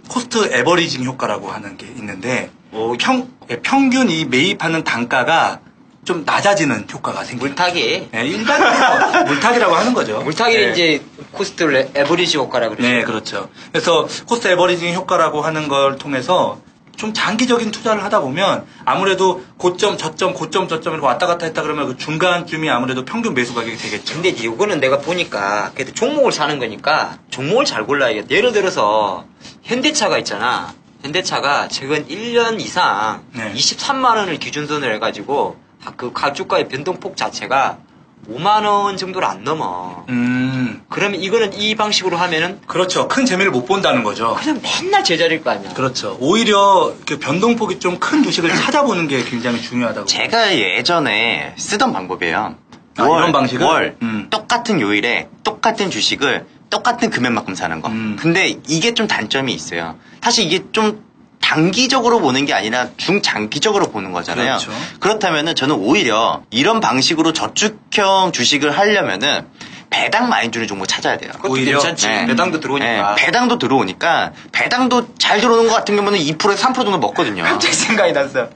코스트 에버리징 효과라고 하는 게 있는데 평균 이 매입하는 단가가 좀 낮아지는 효과가 생겨요. 물타기. 네, 일반적으로 물타기라고 하는 거죠. 물타기를 네. 이제 코스트 에버리지 효과라고 그러죠. 네, 그렇죠. 그래서 코스트 에버리징 효과라고 하는 걸 통해서 좀 장기적인 투자를 하다 보면 아무래도 고점, 저점 이렇게 왔다 갔다 했다 그러면 그 중간쯤이 아무래도 평균 매수 가격이 되겠죠. 근데 이거는 내가 보니까 그래도 종목을 사는 거니까 종목을 잘 골라야겠다. 예를 들어서 현대차가 있잖아. 현대차가 최근 1년 이상 네. 23만 원을 기준선으로 해가지고 그 가주가의 변동폭 자체가 5만 원 정도를 안 넘어. 그러면 이거는 이 방식으로 하면은 그렇죠. 큰 재미를 못 본다는 거죠. 그냥 맨날 제자리일 거 아니야. 그렇죠. 오히려 변동폭이 좀 큰 주식을 찾아보는 게 굉장히 중요하다고. 제가 예전에 쓰던 방법이에요. 이런 방식은? 월 똑같은 요일에 똑같은 주식을 똑같은 금액만큼 사는 거. 근데 이게 좀 단점이 있어요. 사실 이게 좀 단기적으로 보는 게 아니라 중장기적으로 보는 거잖아요. 그렇죠. 그렇다면은 저는 오히려 이런 방식으로 저축형 주식을 하려면은 배당 많이 주는 종목 찾아야 돼요. 그것도 오히려? 괜찮지. 네. 배당도 들어오니까. 네, 배당도 들어오니까 배당도 잘 들어오는 것 같은 경우는 2%에서 3% 정도 먹거든요. 갑자기 생각이 났어.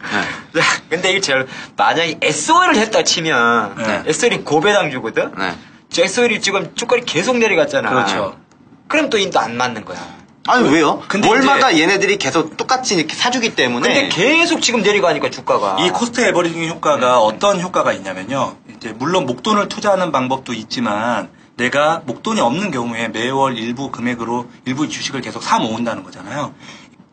근데 이게 만약에 SOL을 했다 치면 네. SOL이 고배당 주거든. 네. 저 SOL이 지금 주가를 계속 내려갔잖아. 그렇죠. 그럼 또 인도 안 맞는 거야. 아니 왜요? 근데 월마다 얘네들이 계속 똑같이 이렇게 사주기 때문에 근데 계속 지금 내려가니까 주가가. 이 코스트 에버리징 효과가 어떤 효과가 있냐면요. 이제 물론 목돈을 투자하는 방법도 있지만 내가 목돈이 없는 경우에 매월 일부 금액으로 일부 주식을 계속 사 모은다는 거잖아요.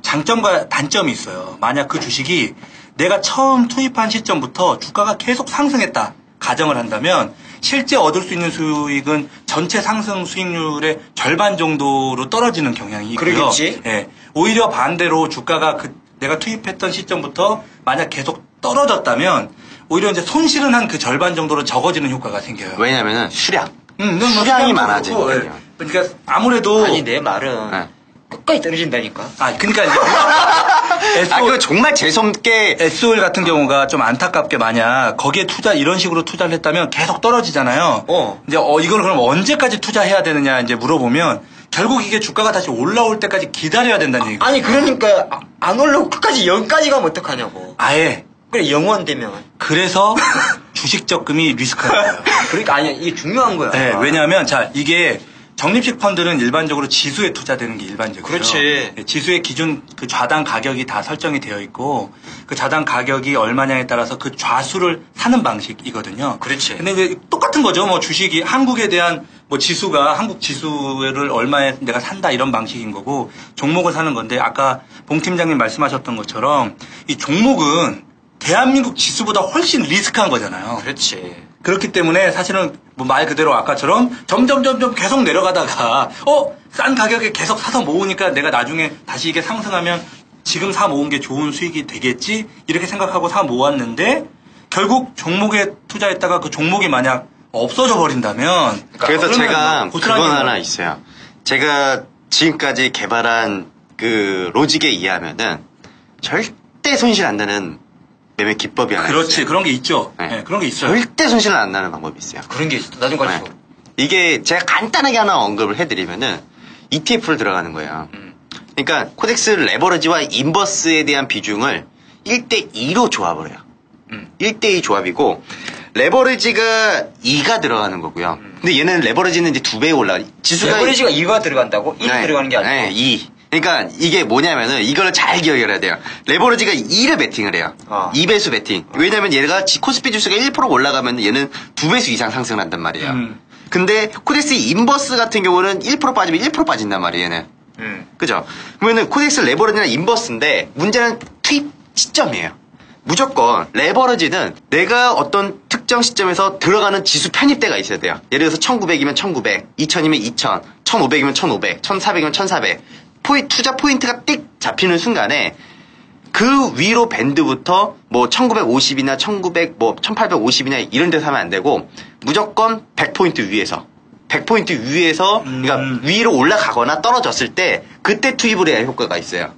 장점과 단점이 있어요. 만약 그 주식이 내가 처음 투입한 시점부터 주가가 계속 상승했다 가정을 한다면 실제 얻을 수 있는 수익은 전체 상승 수익률의 절반 정도로 떨어지는 경향이 있고요. 그러겠지. 예, 오히려 반대로 주가가 내가 투입했던 시점부터 만약 계속 떨어졌다면 오히려 이제 손실은 한 그 절반 정도로 적어지는 효과가 생겨요. 왜냐면은 수량. 수량이 수량이 많아지거든요. 그러니까 아무래도 아니 내 말은 네. 끝까지 떨어진다니까. 그러니까 이제 그거 정말 재수없게 SOL 같은 경우가 좀 안타깝게 만약 거기에 이런 식으로 투자를 했다면 계속 떨어지잖아요. 이제 이걸 그럼 언제까지 투자해야 되느냐 이제 물어보면 결국 이게 주가가 다시 올라올 때까지 기다려야 된다는 얘기예요. 아니 그러니까 안 올라오고 끝까지 0까지 가면 어떡하냐고. 아예. 그래 0원 되면. 그래서 주식 적금이 리스크가 있어요. 그러니까 아니야 이게 중요한 거야. 네, 왜냐하면 이게 적립식 펀드는 일반적으로 지수에 투자되는 게 일반적이에요. 그렇지. 네, 지수의 기준 그 좌당 가격이 다 설정이 되어 있고 그 좌당 가격이 얼마냐에 따라서 그 좌수를 사는 방식이거든요. 그렇지. 근데 이제 똑같은 거죠. 뭐 주식이 한국에 대한 뭐 지수가 한국 지수를 얼마에 내가 산다 이런 방식인 거고 종목을 사는 건데 아까 봉 팀장님 말씀하셨던 것처럼 이 종목은 대한민국 지수보다 훨씬 리스크한 거잖아요. 그렇지. 그렇기 때문에 사실은 뭐 말 그대로 아까처럼 점점 계속 내려가다가 싼 가격에 계속 사서 모으니까 내가 나중에 다시 이게 상승하면 지금 사 모은 게 좋은 수익이 되겠지 이렇게 생각하고 사 모았는데 결국 종목에 투자했다가 그 종목이 만약 없어져 버린다면 그래서 제가 고스란히 그건 하나 있어요. 제가 지금까지 개발한 그 로직에 의하면은 절대 손실 안 나는 매매 기법이 하나 그렇지 있어요. 그런 게 있죠. 네. 네, 그런 게 있어요. 절대 손실 안 나는 방법이 있어요. 그런 게 있어. 나 좀 가르쳐. 네. 이게 제가 간단하게 하나 언급을 해드리면은 ETF를 들어가는 거예요. 그러니까 코덱스 레버리지와 인버스에 대한 비중을 1대2로 조합을 해요. 1대2 조합이고 레버리지가 2가 들어가는 거고요. 근데 얘는 레버리지는 이제 2배 올라가. 지수가 레버리지가 2가 들어간다고? 1이 들어가는 게 아니고? 네, 2. 그러니까 이게 뭐냐면은 이거를 잘 기억을 해야 돼요. 레버리지가 2를 베팅을 해요. 2배수 베팅. 왜냐면 얘가 코스피 지수가 1% 올라가면 얘는 2배수 이상 상승을 한단 말이에요. 근데 코덱스 인버스 같은 경우는 1% 빠지면 1% 빠진단 말이에요, 얘는. 그죠? 그러면은 코덱스 레버리지나 인버스인데 문제는 투입 시점이에요. 무조건 레버리지는 내가 어떤 특정 시점에서 들어가는 지수 편입대가 있어야 돼요. 예를 들어서 1900이면 1900, 2000이면 2000, 1500이면 1500, 1400이면 1400. 투자 포인트가 띡 잡히는 순간에 그 위로 밴드부터 뭐 1950이나 1900, 뭐 1850이나 이런 데서 하면 안 되고 무조건 100포인트 위에서 100포인트 위에서 그러니까 위로 올라가거나 떨어졌을 때 그때 투입을 해야 효과가 있어요.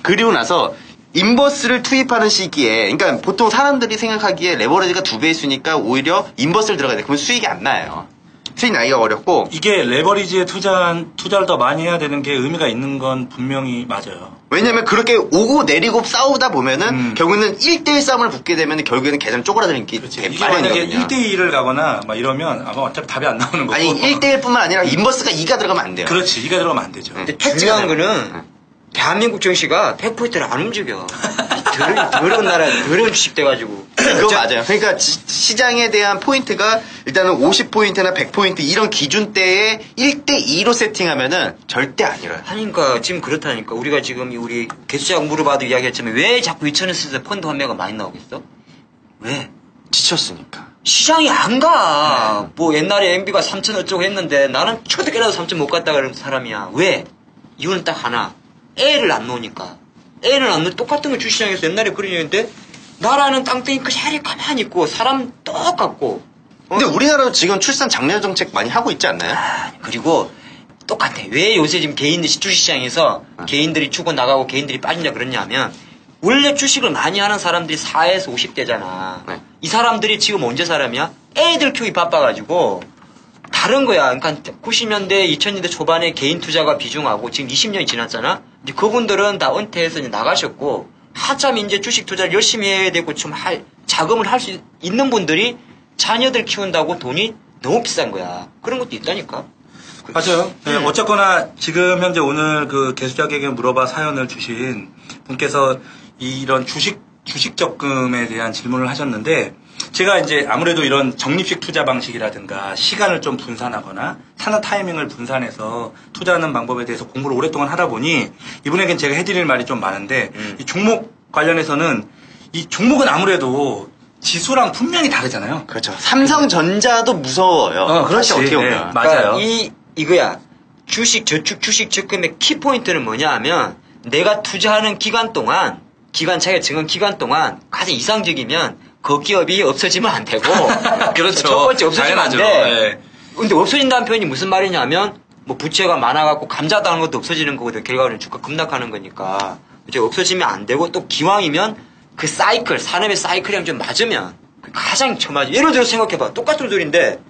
그리고 나서 인버스를 투입하는 시기에 그러니까 보통 사람들이 생각하기에 레버리지가 2배수니까 오히려 인버스를 들어가야 돼. 그러면 수익이 안 나요. 수익 나기가 어렵고 이게 레버리지에 투자를 더 많이 해야 되는 게 의미가 있는 건 분명히 맞아요. 왜냐면 그렇게 오고 내리고 싸우다 보면은 결국에는 1대1 싸움을 붙게 되면 결국에는 계산 쪼그라드는 게 이게 만약에 마련이거든요. 1대2를 가거나 막 이러면 아마 어차피 답이 안 나오는 거고. 아니 1대1뿐만 아니라 인버스가 2가 들어가면 안 돼요. 그렇지. 2가 들어가면 안 되죠. 근데 중요한 거는 대한민국 정시가 100%를 안 움직여. 더러운 나라, 더러운 주식 돼가지고. 그거 맞아요. 그러니까 시장에 대한 포인트가 일단은 50포인트나 100포인트 이런 기준대에 1대2로 세팅하면은 절대 안 이뤄요. 하니까 지금 그렇다니까. 우리가 지금 우리 개수작 물어봐도 이야기했지만 왜 자꾸 2,000원에서 펀드 환매가 많이 나오겠어? 왜? 지쳤으니까. 시장이 안 가. 뭐 옛날에 MB가 3,000 어쩌고 했는데 나는 초대께라도 3,000 못 갔다 그런 사람이야. 왜? 이유는 딱 하나. 애를 안 놓으니까. 애를 안 놓으면 똑같은 거 주시장에서 옛날에 그런 얘기인데 나라는 땅덩이 그 자리에 가만히 있고 사람 똑같고. 근데 우리나라도 지금 출산 장려 정책 많이 하고 있지 않나요? 그리고 똑같아. 왜 요새 지금 개인들 주식시장에서 개인들이 주고 나가고 개인들이 빠지냐 그러냐면 원래 주식을 많이 하는 사람들이 4에서 50대잖아. 네. 이 사람들이 지금 언제 사람이야? 애들 키우기 바빠가지고 다른 거야. 그러니까 90년대, 2000년대 초반에 개인 투자가 비중하고 지금 20년이 지났잖아. 근데 그분들은 다 은퇴해서 이제 나가셨고 한참 이제 주식 투자를 열심히 해야 되고 좀 자금을 할 수 있는 분들이 자녀들 키운다고 돈이 너무 비싼 거야. 그런 것도 있다니까. 맞아요. 네, 어쨌거나 지금 현재 오늘 그 개수작에게 물어봐 사연을 주신 분께서 이런 주식 적금에 대한 질문을 하셨는데 제가 이제 아무래도 이런 적립식 투자 방식이라든가 시간을 좀 분산하거나 사는 타이밍을 분산해서 투자하는 방법에 대해서 공부를 오랫동안 하다 보니 이분에겐 제가 해드릴 말이 좀 많은데 이 종목 관련해서는 이 종목은 아무래도 지수랑 분명히 다르잖아요. 그렇죠. 삼성전자도 무서워요. 그렇지. 어떻게 보면. 네, 맞아요. 그러니까 이거야. 주식 저축, 주식 적금의 키포인트는 뭐냐 하면 내가 투자하는 기간 동안 기간 차이가 정한 기간 동안 가장 이상적이면 그 기업이 없어지면 안 되고 그렇죠. 첫 번째 없어지면 안 당연하죠. 돼. 네. 근데 없어진다는 표현이 무슨 말이냐면 뭐 부채가 많아갖고 감자당하는 것도 없어지는 거거든. 결과는 주가 급락하는 거니까 이제 없어지면 안 되고 또 기왕이면 그 사이클 산업의 사이클이랑 좀 맞으면 가장 처맞아. 예를 들어 생각해봐. 똑같은 소리인데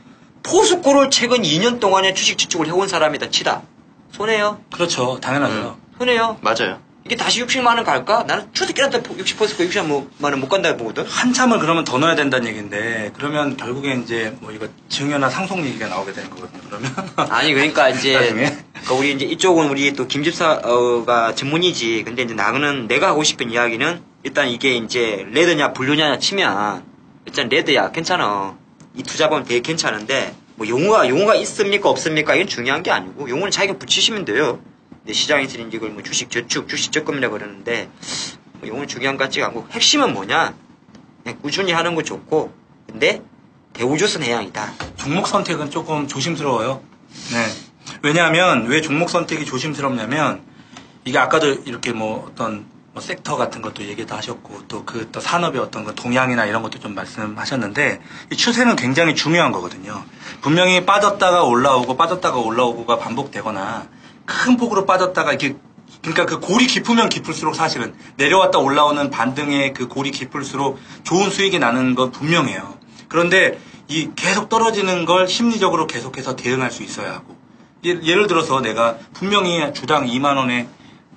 포스코를 최근 2년 동안에 주식 저축을 해온 사람이다 치다. 손해요. 그렇죠. 당연하죠. 손해요. 맞아요. 이게 다시 60만 원 갈까? 나는 초대끼리한테 60%고 60만 원 못 간다고 보거든. 한참을 그러면 더 넣어야 된다는 얘기인데 그러면 결국에 이제 뭐 이거 증여나 상속 얘기가 나오게 되는 거거든요. 그러면 아니 그러니까 이제 나중에? 그러니까 우리 이제 이쪽은 우리 또 김집사가 전문이지. 근데 이제 나는 내가 하고 싶은 이야기는 일단 이게 이제 레드냐 블루냐 치면 일단 레드야 괜찮아. 이 투자범 되게 괜찮은데 뭐 용어가 있습니까 없습니까 이건 중요한 게 아니고 용어는 자기가 붙이시면 돼요. 근데 시장에서 이걸 뭐 주식 저축, 주식 적금이라고 그러는데 뭐 용어는 중요한 것 같지가 않고 핵심은 뭐냐? 그냥 꾸준히 하는 거 좋고 근데 대우조선 해양이다. 종목 선택은 조금 조심스러워요. 네. 왜냐하면 왜 종목 선택이 조심스럽냐면 이게 아까도 이렇게 뭐 어떤 뭐 섹터 같은 것도 얘기도 하셨고 또 또 산업의 어떤 그 동향이나 이런 것도 좀 말씀하셨는데 이 추세는 굉장히 중요한 거거든요. 분명히 빠졌다가 올라오고가 반복되거나 큰 폭으로 빠졌다가 이렇게 그러니까 그 골이 깊으면 깊을수록 사실은 내려왔다 올라오는 반등의 그 골이 깊을수록 좋은 수익이 나는 건 분명해요. 그런데 이 계속 떨어지는 걸 심리적으로 계속해서 대응할 수 있어야 하고 예를 들어서 내가 분명히 주당 2만 원에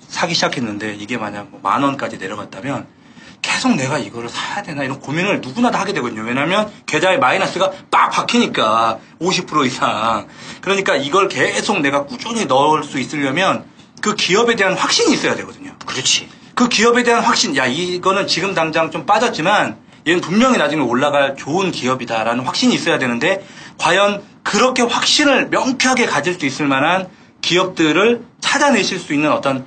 사기 시작했는데 이게 만약 뭐 10,000원까지 내려갔다면 계속 내가 이거를 사야 되나 이런 고민을 누구나 다 하게 되거든요. 왜냐하면 계좌에 마이너스가 빡 박히니까 50% 이상. 그러니까 이걸 계속 내가 꾸준히 넣을 수 있으려면 그 기업에 대한 확신이 있어야 되거든요. 그렇지. 그 기업에 대한 확신, 야 이거는 지금 당장 좀 빠졌지만 얘는 분명히 나중에 올라갈 좋은 기업이다라는 확신이 있어야 되는데 과연 그렇게 확신을 명쾌하게 가질 수 있을 만한 기업들을 찾아내실 수 있는 어떤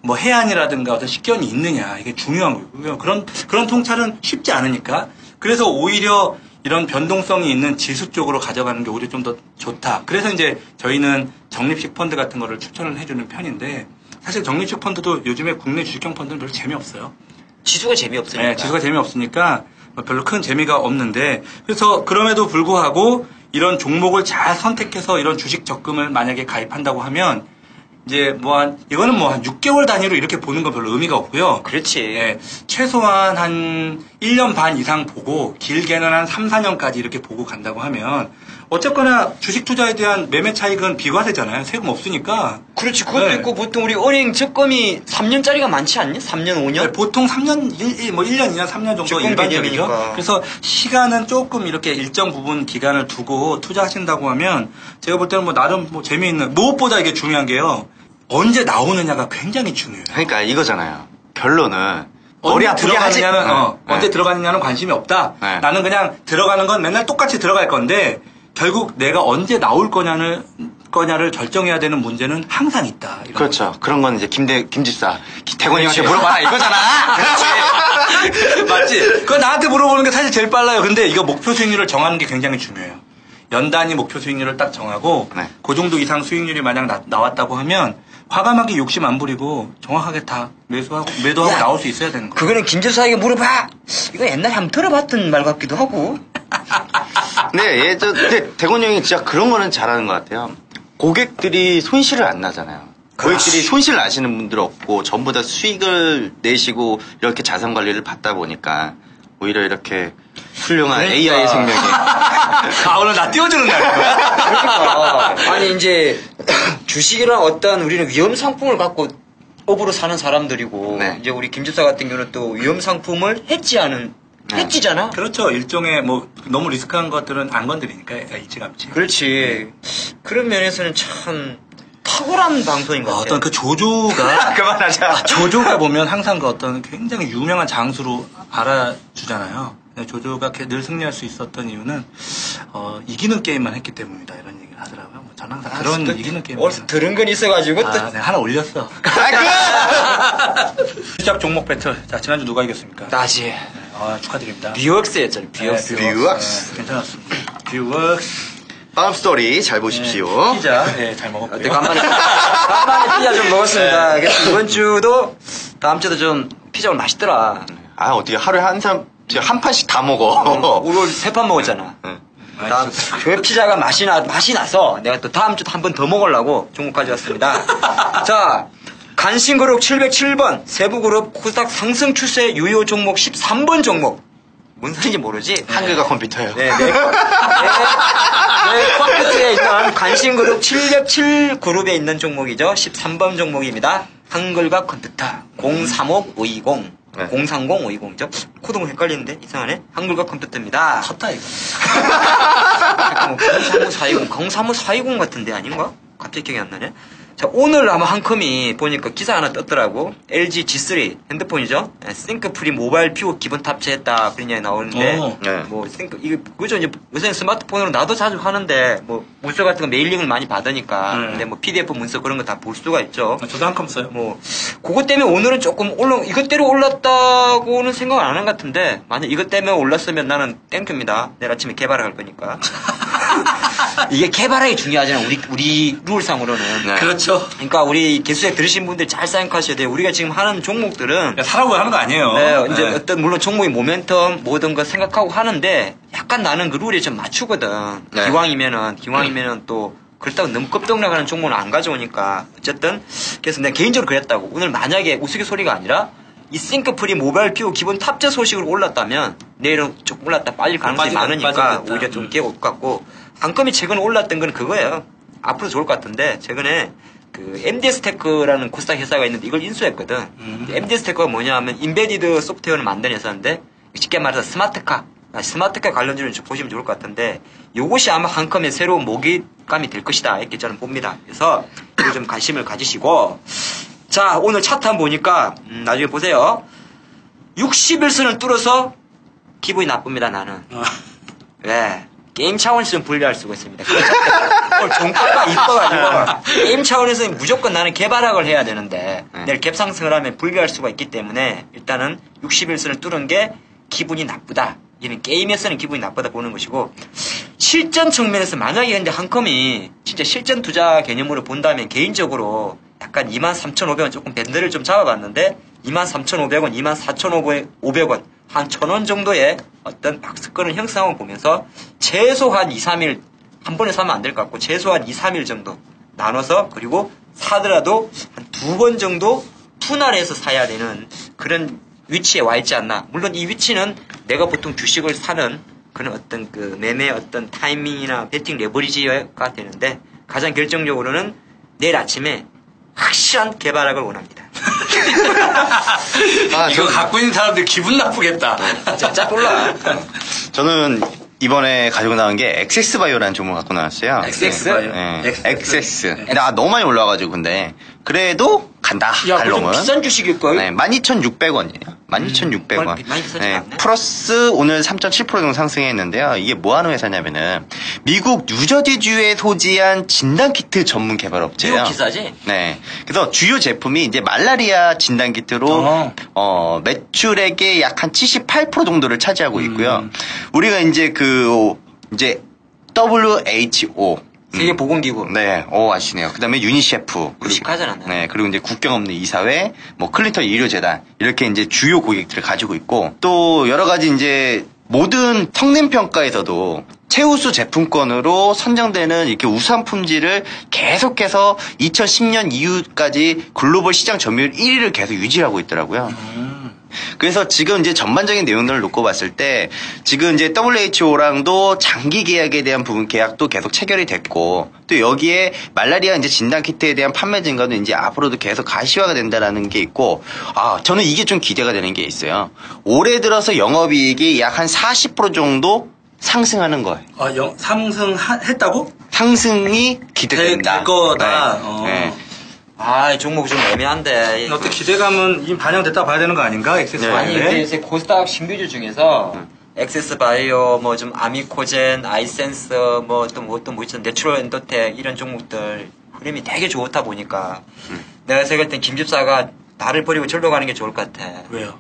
뭐 해안이라든가 어떤 식견이 있느냐 이게 중요한 거고요. 그런 통찰은 쉽지 않으니까 그래서 오히려 이런 변동성이 있는 지수 쪽으로 가져가는 게 오히려 좀 더 좋다. 그래서 이제 저희는 적립식 펀드 같은 거를 추천을 해주는 편인데 사실 적립식 펀드도 요즘에 국내 주식형 펀드는 별로 재미없어요. 지수가 재미없으니까. 네, 지수가 재미없으니까 별로 큰 재미가 없는데 그래서 그럼에도 불구하고 이런 종목을 잘 선택해서 이런 주식 적금을 만약에 가입한다고 하면 이제 이거는 한 6개월 단위로 이렇게 보는 건 별로 의미가 없고요. 그렇지. 예, 최소한 한 1년 반 이상 보고 길게는 한 3, 4년까지 이렇게 보고 간다고 하면 어쨌거나 주식 투자에 대한 매매 차익은 비과세잖아요. 세금 없으니까. 그렇지. 그것도 네. 있고 보통 우리 은행 적금이 3년짜리가 많지 않니? 3년, 5년? 네, 보통 3년, 1년, 2년, 3년 정도 적금 일반적이죠. 개념이니까. 그래서 시간은 조금 이렇게 일정 부분 기간을 두고 투자하신다고 하면 제가 볼 때는 나름 재미있는, 무엇보다 이게 중요한 게요. 언제 나오느냐가 굉장히 중요해요. 그러니까 이거잖아요. 결론은 머리 아프게 하지. 언제 들어가느냐는 관심이 없다. 네. 나는 그냥 들어가는 건 맨날 똑같이 들어갈 건데 결국 내가 언제 나올 거냐를 결정해야 되는 문제는 항상 있다. 이런 그렇죠. 그런 건 이제 김집사 대건이한테 물어봐라 이거잖아. 그렇지. 맞지? 그거 나한테 물어보는 게 사실 제일 빨라요. 근데 이거 목표 수익률을 정하는 게 굉장히 중요해요. 연단위 목표 수익률을 딱 정하고 네. 그 정도 이상 수익률이 만약 나왔다고 하면 과감하게 욕심 안 부리고 정확하게 다 매도하고 야, 나올 수 있어야 되는 거예요. 그거는 김재수에게 물어봐. 이거 옛날에 한번 들어봤던 말 같기도 하고. 네, 근데 대건 형이 진짜 그런 거는 잘하는 것 같아요. 고객들이 손실을 안 나잖아요. 고객들이 손실 나시는 분들 없고 전부 다 수익을 내시고 이렇게 자산 관리를 받다 보니까 오히려 이렇게 훌륭한 AI 생명이. 오늘 나 띄워주는 날. 그러니까. 아니, 이제, 주식이란 어떤 우리는 위험 상품을 갖고 업으로 사는 사람들이고, 네. 이제 우리 김주사 같은 경우는 또 위험 상품을 해지하는, 네. 해지잖아? 그렇죠. 일종의 너무 리스크한 것들은 안 건드리니까 일찌감치. 그렇지. 그런 면에서는 참 탁월한 방송인 것 같아. 어떤 그 조조가 그만하자. 조조가 보면 항상 그 어떤 굉장히 유명한 장수로 알아주잖아요. 조조가 늘 승리할 수 있었던 이유는 이기는 게임만 했기 때문이다 이런 얘기를 하더라고요. 저는 항상 그런 이기는 게임. 어디서 들은 건 있어가지고 또. 내가 하나 올렸어. 시작 종목 배틀. 자 지난주 누가 이겼습니까? 나지. 축하드립니다. 뷰웍스였잖아요. 뷰웍스. 뷰웍스. 괜찮았습니다. 뷰웍스. 다음 스토리 잘 보십시오. 피자 잘 먹었고요. 어때, 간만에 피자 좀 먹었습니다. 그래서 이번 주도, 다음 주도 좀 피자 오늘 맛있더라. 어떻게 하루에 한 판씩 다 먹어. 오늘 3판 먹었잖아. 응. 다음, 그 피자가 맛이 나서 내가 또 다음 주도 한 번 더 먹으려고 종목 가져왔습니다. 자, 간신그룹 707번, 세부그룹 코스닥 상승 추세 유효 종목 13번 종목. 뭔 소리인지 모르지? 한글과 컴퓨터요. 네, 컴퓨터에 있는 간신그룹 707그룹에 있는 종목이죠. 13번 종목입니다. 한글과 컴퓨터 030520. 네. 030520이죠. 코드가 헷갈리는데 이상하네. 한글과 컴퓨터입니다. 컸다 이거. 03540 같은데 아닌가? 갑자기 기억이 안 나네. 자, 오늘 아마 한컴이 보니까 기사 하나 떴더라고. LG G3 핸드폰이죠. 싱크 프리 모바일 퓨어 기본 탑재했다 그런 이야기 나오는데 네. 이거 그죠? 이제 요새 스마트폰으로 나도 자주 하는데 문서 같은 거 메일링을 많이 받으니까 근데 PDF 문서 그런 거 다 볼 수가 있죠. 저도 한컴 써요. 그것 때문에 오늘은 조금 이것대로 올랐다고는 생각 안 하는 것 같은데 만약 이것 때문에 올랐으면 나는 땡큐입니다. 내일 아침에 개발을 할 거니까. 이게 개발하기 중요하잖아. 우리 룰상으로는. 네. 그렇죠. 그러니까 우리 개수작 들으신 분들 잘 생각하셔야 돼요. 우리가 지금 하는 종목들은 사라고 하는 거 아니에요. 네, 이제 네. 어떤 물론 종목의 모멘텀 모든 거 생각하고 하는데 약간 나는 그 룰에 좀 맞추거든. 네. 기왕이면은 또 그렇다고 너무 급등나가는 종목은 안 가져오니까 어쨌든 그래서 내가 개인적으로 그랬다고. 오늘 만약에 우스갯소리가 아니라 이 싱크프리 모바일 퓨어 기본 탑재 소식으로 올랐다면 내일은 좀 올랐다 빠질 가능성이 많으니까 빠지겠다. 오히려 좀 기회가 올것 같고 한컴이 최근에 올랐던 건 그거예요. 앞으로 좋을 것 같은데 최근에 그 MDS 테크라는 코스닥 회사가 있는데 이걸 인수했거든. MDS 테크가 뭐냐 하면 인베디드 소프트웨어를 만드는 회사인데 쉽게 말해서 스마트카 관련주를 좀 보시면 좋을 것 같은데 요것이 아마 한컴의 새로운 먹잇감이 될 것이다 이렇게 저는 봅니다. 그래서 이거 좀 관심을 가지시고 자 오늘 차트 한번 보니까 나중에 보세요. 60일선을 뚫어서 기분이 나쁩니다 나는. 왜? 게임 차원에서 좀 분리할 수가 있습니다. 오늘 종가가 이뻐가지고 게임 차원에서 무조건 나는 개발학을 해야 되는데 내일 갭 상승을 하면 분리할 수가 있기 때문에 일단은 60일선을 뚫은 게 기분이 나쁘다. 이는 게임에서는 기분이 나쁘다 보는 것이고 실전 측면에서 만약에 근데 한컴이 진짜 실전 투자 개념으로 본다면 개인적으로 약간 23,500원 조금 밴드를 좀 잡아봤는데 23,500원, 24,500원 한 1,000원 정도의 어떤 박스권을 형성하고 보면서 최소한 2, 3일 한 번에 사면 안 될 것 같고 최소한 2, 3일 정도 나눠서 그리고 사더라도 한 2번 정도 분할해서 사야 되는 그런 위치에 와 있지 않나. 물론 이 위치는 내가 보통 주식을 사는 그런 어떤 그 매매 어떤 타이밍이나 베팅 레버리지가 되는데 가장 결정적으로는 내일 아침에 확실한 개발학을 원합니다. 이거 갖고 있는 사람들 기분 나쁘겠다. 짝 몰라. 저는 이번에 가지고 나온 게 엑세스바이오라는 종목을 갖고 나왔어요. 엑세스? 네. 엑세스. 나 너무 많이 올라와가지고 근데 그래도 간다. 야, 그거 좀 달롱은. 비싼 주식일걸? 네, 12,600원이에요. 12,600원. 많이 비싸지 않네. 플러스 오늘 3.7% 정도 상승했는데요. 이게 뭐 하는 회사냐면은 미국 뉴저지주에 소지한 진단키트 전문 개발업체예요. 미국 기사지? 네. 그래서 주요 제품이 이제 말라리아 진단키트로 매출액의 약 한 78% 정도를 차지하고 있고요. 우리가 이제 이제 WHO 세계보건기구. 네, 아시네요. 그 다음에 유니셰프. 무식하지 않나요? 네, 그리고 이제 국경 없는 이사회, 클린턴 의료재단, 이렇게 이제 주요 고객들을 가지고 있고, 또 여러 가지 이제 모든 성능평가에서도 최우수 제품권으로 선정되는 이렇게 우수한 품질을 계속해서 2010년 이후까지 글로벌 시장 점유율 1위를 계속 유지하고 있더라고요. 그래서 지금 이제 전반적인 내용들을 놓고 봤을 때 지금 이제 WHO랑도 장기 계약에 대한 부분 계약도 계속 체결이 됐고 또 여기에 말라리아 이제 진단 키트에 대한 판매 증가도 이제 앞으로도 계속 가시화가 된다라는 게 있고 저는 이게 좀 기대가 되는 게 있어요. 올해 영업이익이 약 한 40% 정도 상승하는 거예요. 상승했다고? 상승이 기대된다. 될 거다. 네. 이 종목이 좀 애매한데. 어떻게 기대감은 이미 반영됐다 봐야 되는 거 아닌가? 엑세스 아니, 바이오에? 근데 요새 코스닥 신규주 중에서 엑세스 바이오, 좀 아미코젠, 아이센스, 뭐 있잖아. 내추럴 엔더텍 이런 종목들 흐름이 되게 좋다 보니까 내가 생각할 땐 김집사가 나를 버리고 절로 가는 게 좋을 것 같아. 왜요?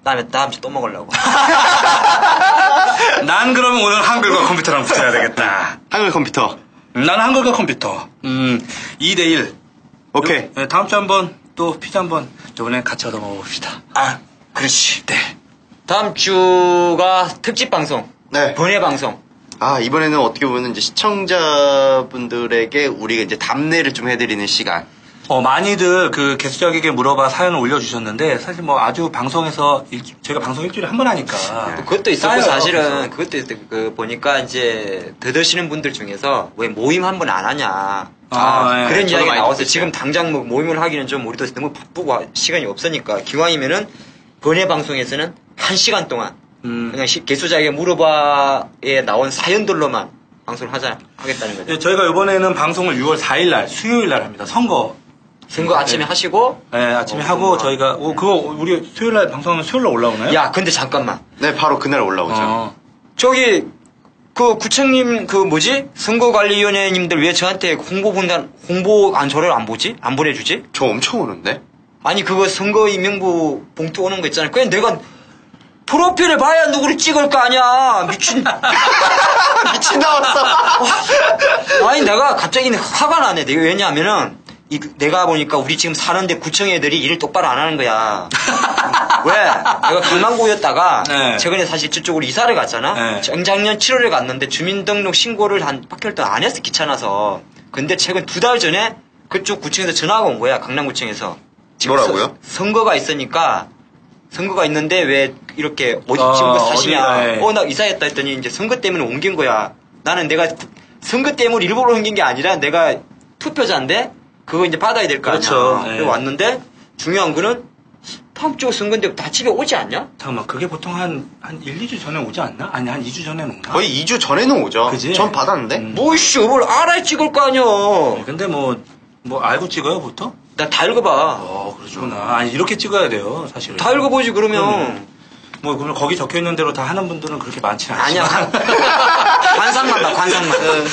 다음 주 또 먹으려고. 난 그러면 오늘 한글과 컴퓨터랑 붙여야 되겠다. 한글 컴퓨터. 나는 한글과 컴퓨터. 2대1. 오케이. 네, 다음 주 한번 또 피자 한번 저번에 같이 얻어 먹어봅시다. 그렇지. 네. 다음 주가 특집 방송. 네. 번외 방송. 이번에는 어떻게 보면 이제 시청자분들에게 우리가 이제 답례를 좀 해드리는 시간. 많이들 그 개수작에게 물어봐 사연을 올려주셨는데 사실 아주 방송에서 제가 방송 일주일에 한 번 하니까 그것도 있었고 쌓여요, 사실은 그것도 있었고 보니까 이제 들으시는 분들 중에서 왜 모임 한 번 안 하냐. 네. 그런 저도 이야기가 많이 나와서 듣고 지금 당장 모임을 하기는 좀 우리도 너무 바쁘고 시간이 없으니까 기왕이면은 번외 방송에서는 1시간 동안 그냥 개수작에 물어봐에 나온 사연들로만 방송을 하겠다는 거죠. 네, 저희가 이번에는 방송을 6월 4일날 수요일날 합니다. 선거 아침에 하시고 네, 아침에 하고 저희가 그거 우리 수요일날 방송하면 수요일날 올라오나요? 야 근데 잠깐만 네, 바로 그날 올라오죠. 저기 그 구청님 선거관리위원회님들 왜 저한테 저를 안 보지? 안 보내주지? 저 엄청 오는데? 아니 그거 선거 임명부 봉투 오는 거 있잖아요. 그냥 내가 프로필을 봐야 누구를 찍을 거 아니야. 미친. 미친 나왔어. 아니, 내가 갑자기 화가 나네. 내가 왜냐하면은, 내가 보니까 우리 지금 사는데 구청 애들이 일을 똑바로 안 하는 거야. 왜? 내가 강남구였다가, 네. 최근에 사실 저쪽으로 이사를 갔잖아? 네. 작년 7월에 갔는데 주민등록 신고를 한 바퀴를 안 했어, 귀찮아서. 근데 최근 2달 전에 그쪽 구청에서 전화가 온 거야, 강남구청에서. 지금 뭐라고요? 선거가 있으니까, 선거가 있는데 왜 이렇게 지금 사시냐. 어디가, 나 이사했다 했더니 이제 선거 때문에 옮긴 거야. 나는 내가 선거 때문에 일부러 옮긴 게 아니라 내가 투표자인데 그거 이제 받아야 될 거 아니야. 그렇죠. 네. 그래서 왔는데 중요한 거는 다음 주 선거인데 다 집에 오지 않냐? 잠깐만, 그게 보통 한 1, 2주 전에 오지 않나? 아니, 한 2주 전에 오나? 거의 2주 전에는 오죠. 그지? 전 받았는데. 뭐이씨, 뭘 알아야 찍을 거 아니야. 근데 뭐 알고 찍어요, 보통? 나 다 읽어봐. 그러시구나. 아니, 이렇게 찍어야 돼요, 사실은. 다 읽어보지, 그러면. 그러면 거기 적혀 있는 대로 다 하는 분들은 그렇게 많지는 않지만. 아니야. 관상만 봐, 관상만.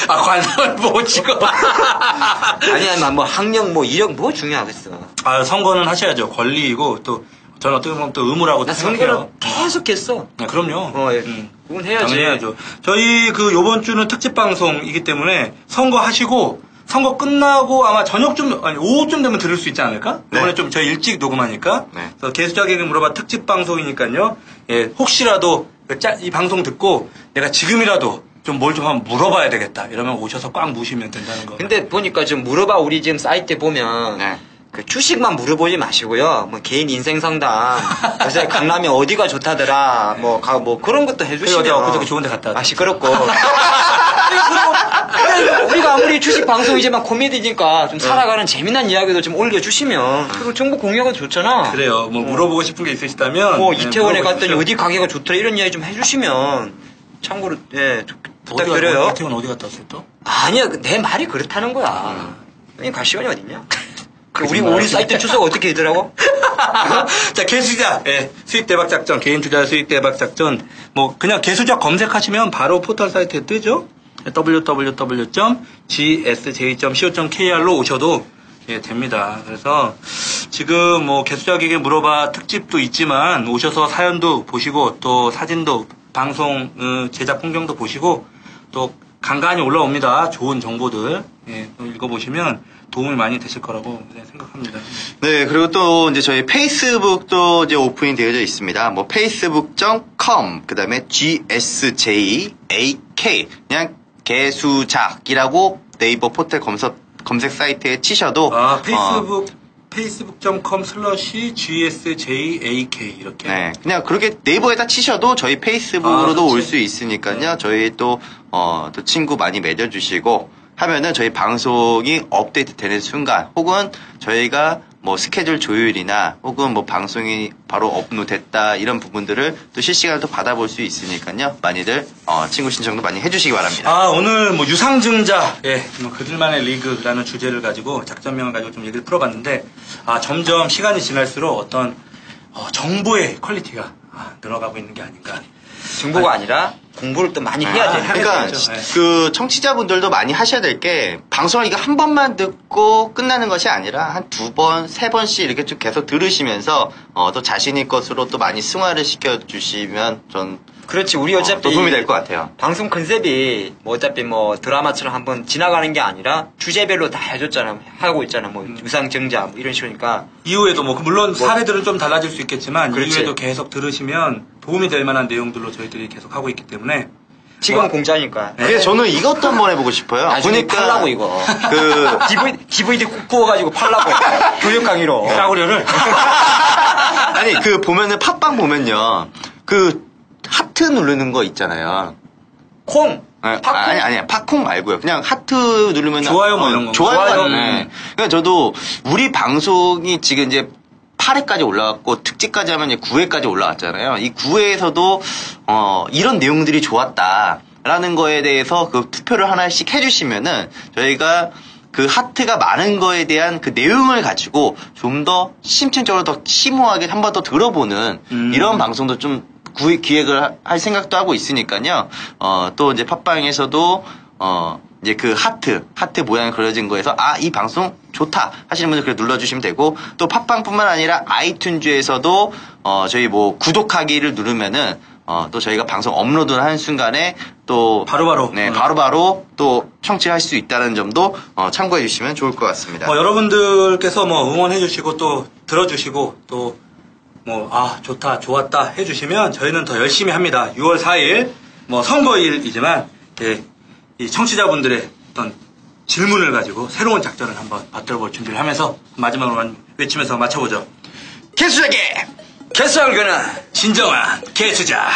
관상을 못 찍어. 아니야, 뭐 학력, 뭐 이력, 뭐 중요하겠어. 선거는 하셔야죠. 권리이고, 또, 저는 어떻게 보면 또 의무라고 나 생각해요. 선거를 계속 했어. 네, 그럼요. 예. 그건 해야지. 당연해야죠. 저희 요번 주는 특집 방송이기 때문에 선거 하시고, 선거 끝나고 아마 저녁쯤, 아니, 오후쯤 되면 들을 수 있지 않을까? 네. 이번에 좀 저희 일찍 녹음하니까. 네. 그래서 개수자에게 물어봐 특집 방송이니까요. 예, 혹시라도 이 방송 듣고 내가 지금이라도 좀 뭘 좀 한번 물어봐야 되겠다. 이러면 오셔서 꽉 무시면 된다는 거. 근데 보니까 좀 물어봐, 우리 지금 사이트에 보면. 네. 그 주식만 물어보지 마시고요. 뭐 개인 인생 상담. 요새 강남이 어디가 좋다더라. 뭐 그런 것도 해주시면. 어제 엊그저께 좋은 데 갔다 왔다. 시끄럽고. 우리가 아무리 주식 방송이지만 코미디니까 좀 살아가는 재미난 이야기도 좀 올려주시면. 그리고 정보 공유가 좋잖아. 그래요. 뭐 물어보고 싶은 게 있으시다면. 뭐 네, 이태원에 갔더니 물어보십시오. 어디 가게가 좋더라 이런 이야기 좀 해주시면. 참고로 부탁드려요. 이태원 어디 갔다 왔어요 또? 아니야, 내 말이 그렇다는 거야. 갈 시간이 어딨냐? 우리 사이트 주소가 어떻게 되더라고? 자, 개수자, 수익 대박 작전, 개인 투자 수익 대박 작전, 뭐, 그냥 개수자 검색하시면 바로 포털 사이트에 뜨죠? www.gsj.co.kr로 오셔도, 됩니다. 그래서, 지금 뭐, 개수자에게 물어봐 특집도 있지만, 오셔서 사연도 보시고, 또 사진도, 방송, 제작 풍경도 보시고, 또, 간간히 올라옵니다. 좋은 정보들, 또 읽어보시면, 도움이 많이 되실 거라고 생각합니다. 네, 그리고 또 이제 저희 페이스북도 이제 오픈이 되어져 있습니다. 뭐 facebook.com 그다음에 GSJAK 그냥 개수작이라고 네이버 포털 검색 사이트에 치셔도 facebook.com/gsjak 이렇게. 네, 그냥 그렇게 네이버에다 치셔도 저희 페이스북으로도 올 수 있으니까요. 저희 또 친구 많이 맺어주시고 하면은 저희 방송이 업데이트 되는 순간 혹은 저희가 뭐 스케줄 조율이나 혹은 뭐 방송이 바로 업로드 됐다 이런 부분들을 또 실시간으로 받아볼 수 있으니까요. 많이들 친구 신청도 많이 해주시기 바랍니다. 오늘 뭐 유상증자, 뭐 그들만의 리그라는 주제를 가지고 작전명을 가지고 좀 얘기를 풀어봤는데 점점 시간이 지날수록 어떤 정보의 퀄리티가 늘어가고 있는 게 아닌가. 정보가 아니라 공부를 또 많이 해야 돼. 그러니까 그 청취자분들도 많이 하셔야 될 게 방송을 이거 한 번만 듣고 끝나는 것이 아니라 한 2번, 3번씩 이렇게 좀 계속 들으시면서 또 자신의 것으로 또 많이 승화를 시켜주시면 전 그렇지. 우리 어차피 또 도움이 될 것 같아요. 방송 컨셉이 뭐 어차피 뭐 드라마처럼 한번 지나가는 게 아니라 주제별로 다 해줬잖아. 하고 있잖아. 뭐 유상증자 뭐 이런 식이니까. 이후에도 뭐 물론 사례들은 좀 달라질 수 있겠지만 그렇지. 이후에도 계속 들으시면 도움이 될 만한 내용들로 저희들이 계속 하고 있기 때문에 지금 공짜니까. 그래서 저는 이것도 한번 해보고 싶어요. 나중에 팔라고 이거. 그 DVD 구워가지고 팔라고. 교육 강의로. 싸구려를 아니 그 보면은 팟빵 보면요 그 하트 누르는 거 있잖아요. 콩. 팟콩? 아니 팟콩 말고요. 그냥 하트 누르면 좋아요 뭐 이런 거. 좋아요. 네. 그러니까 저도 우리 방송이 지금 이제 8회까지 올라갔고 특집까지 하면 이제 9회까지 올라갔잖아요. 이 9회에서도 이런 내용들이 좋았다라는 거에 대해서 그 투표를 하나씩 해주시면은 저희가 그 하트가 많은 거에 대한 그 내용을 가지고 좀 더 심층적으로 더 심오하게 한 번 더 들어보는 이런 방송도 좀 기획을 할 생각도 하고 있으니까요. 또 이제 팟빵에서도 이제 그 하트 모양 그려진 거에서 이 방송 좋다 하시는 분들 그래 눌러주시면 되고 또 팟빵뿐만 아니라 아이튠즈에서도 저희 뭐 구독하기를 누르면은 또 저희가 방송 업로드하는 순간에 또 바로바로 바로바로 또 청취할 수 있다는 점도 참고해 주시면 좋을 것 같습니다. 여러분들께서 뭐 응원해 주시고 또 들어주시고 또 뭐 좋다 좋았다 해주시면 저희는 더 열심히 합니다. 6월 4일 뭐 선거일이지만 이 청취자분들의 어떤 질문을 가지고 새로운 작전을 한번 받들어볼 준비를 하면서 마지막으로 외치면서 마쳐보죠. 개수작의 개수학교는 진정한 개수작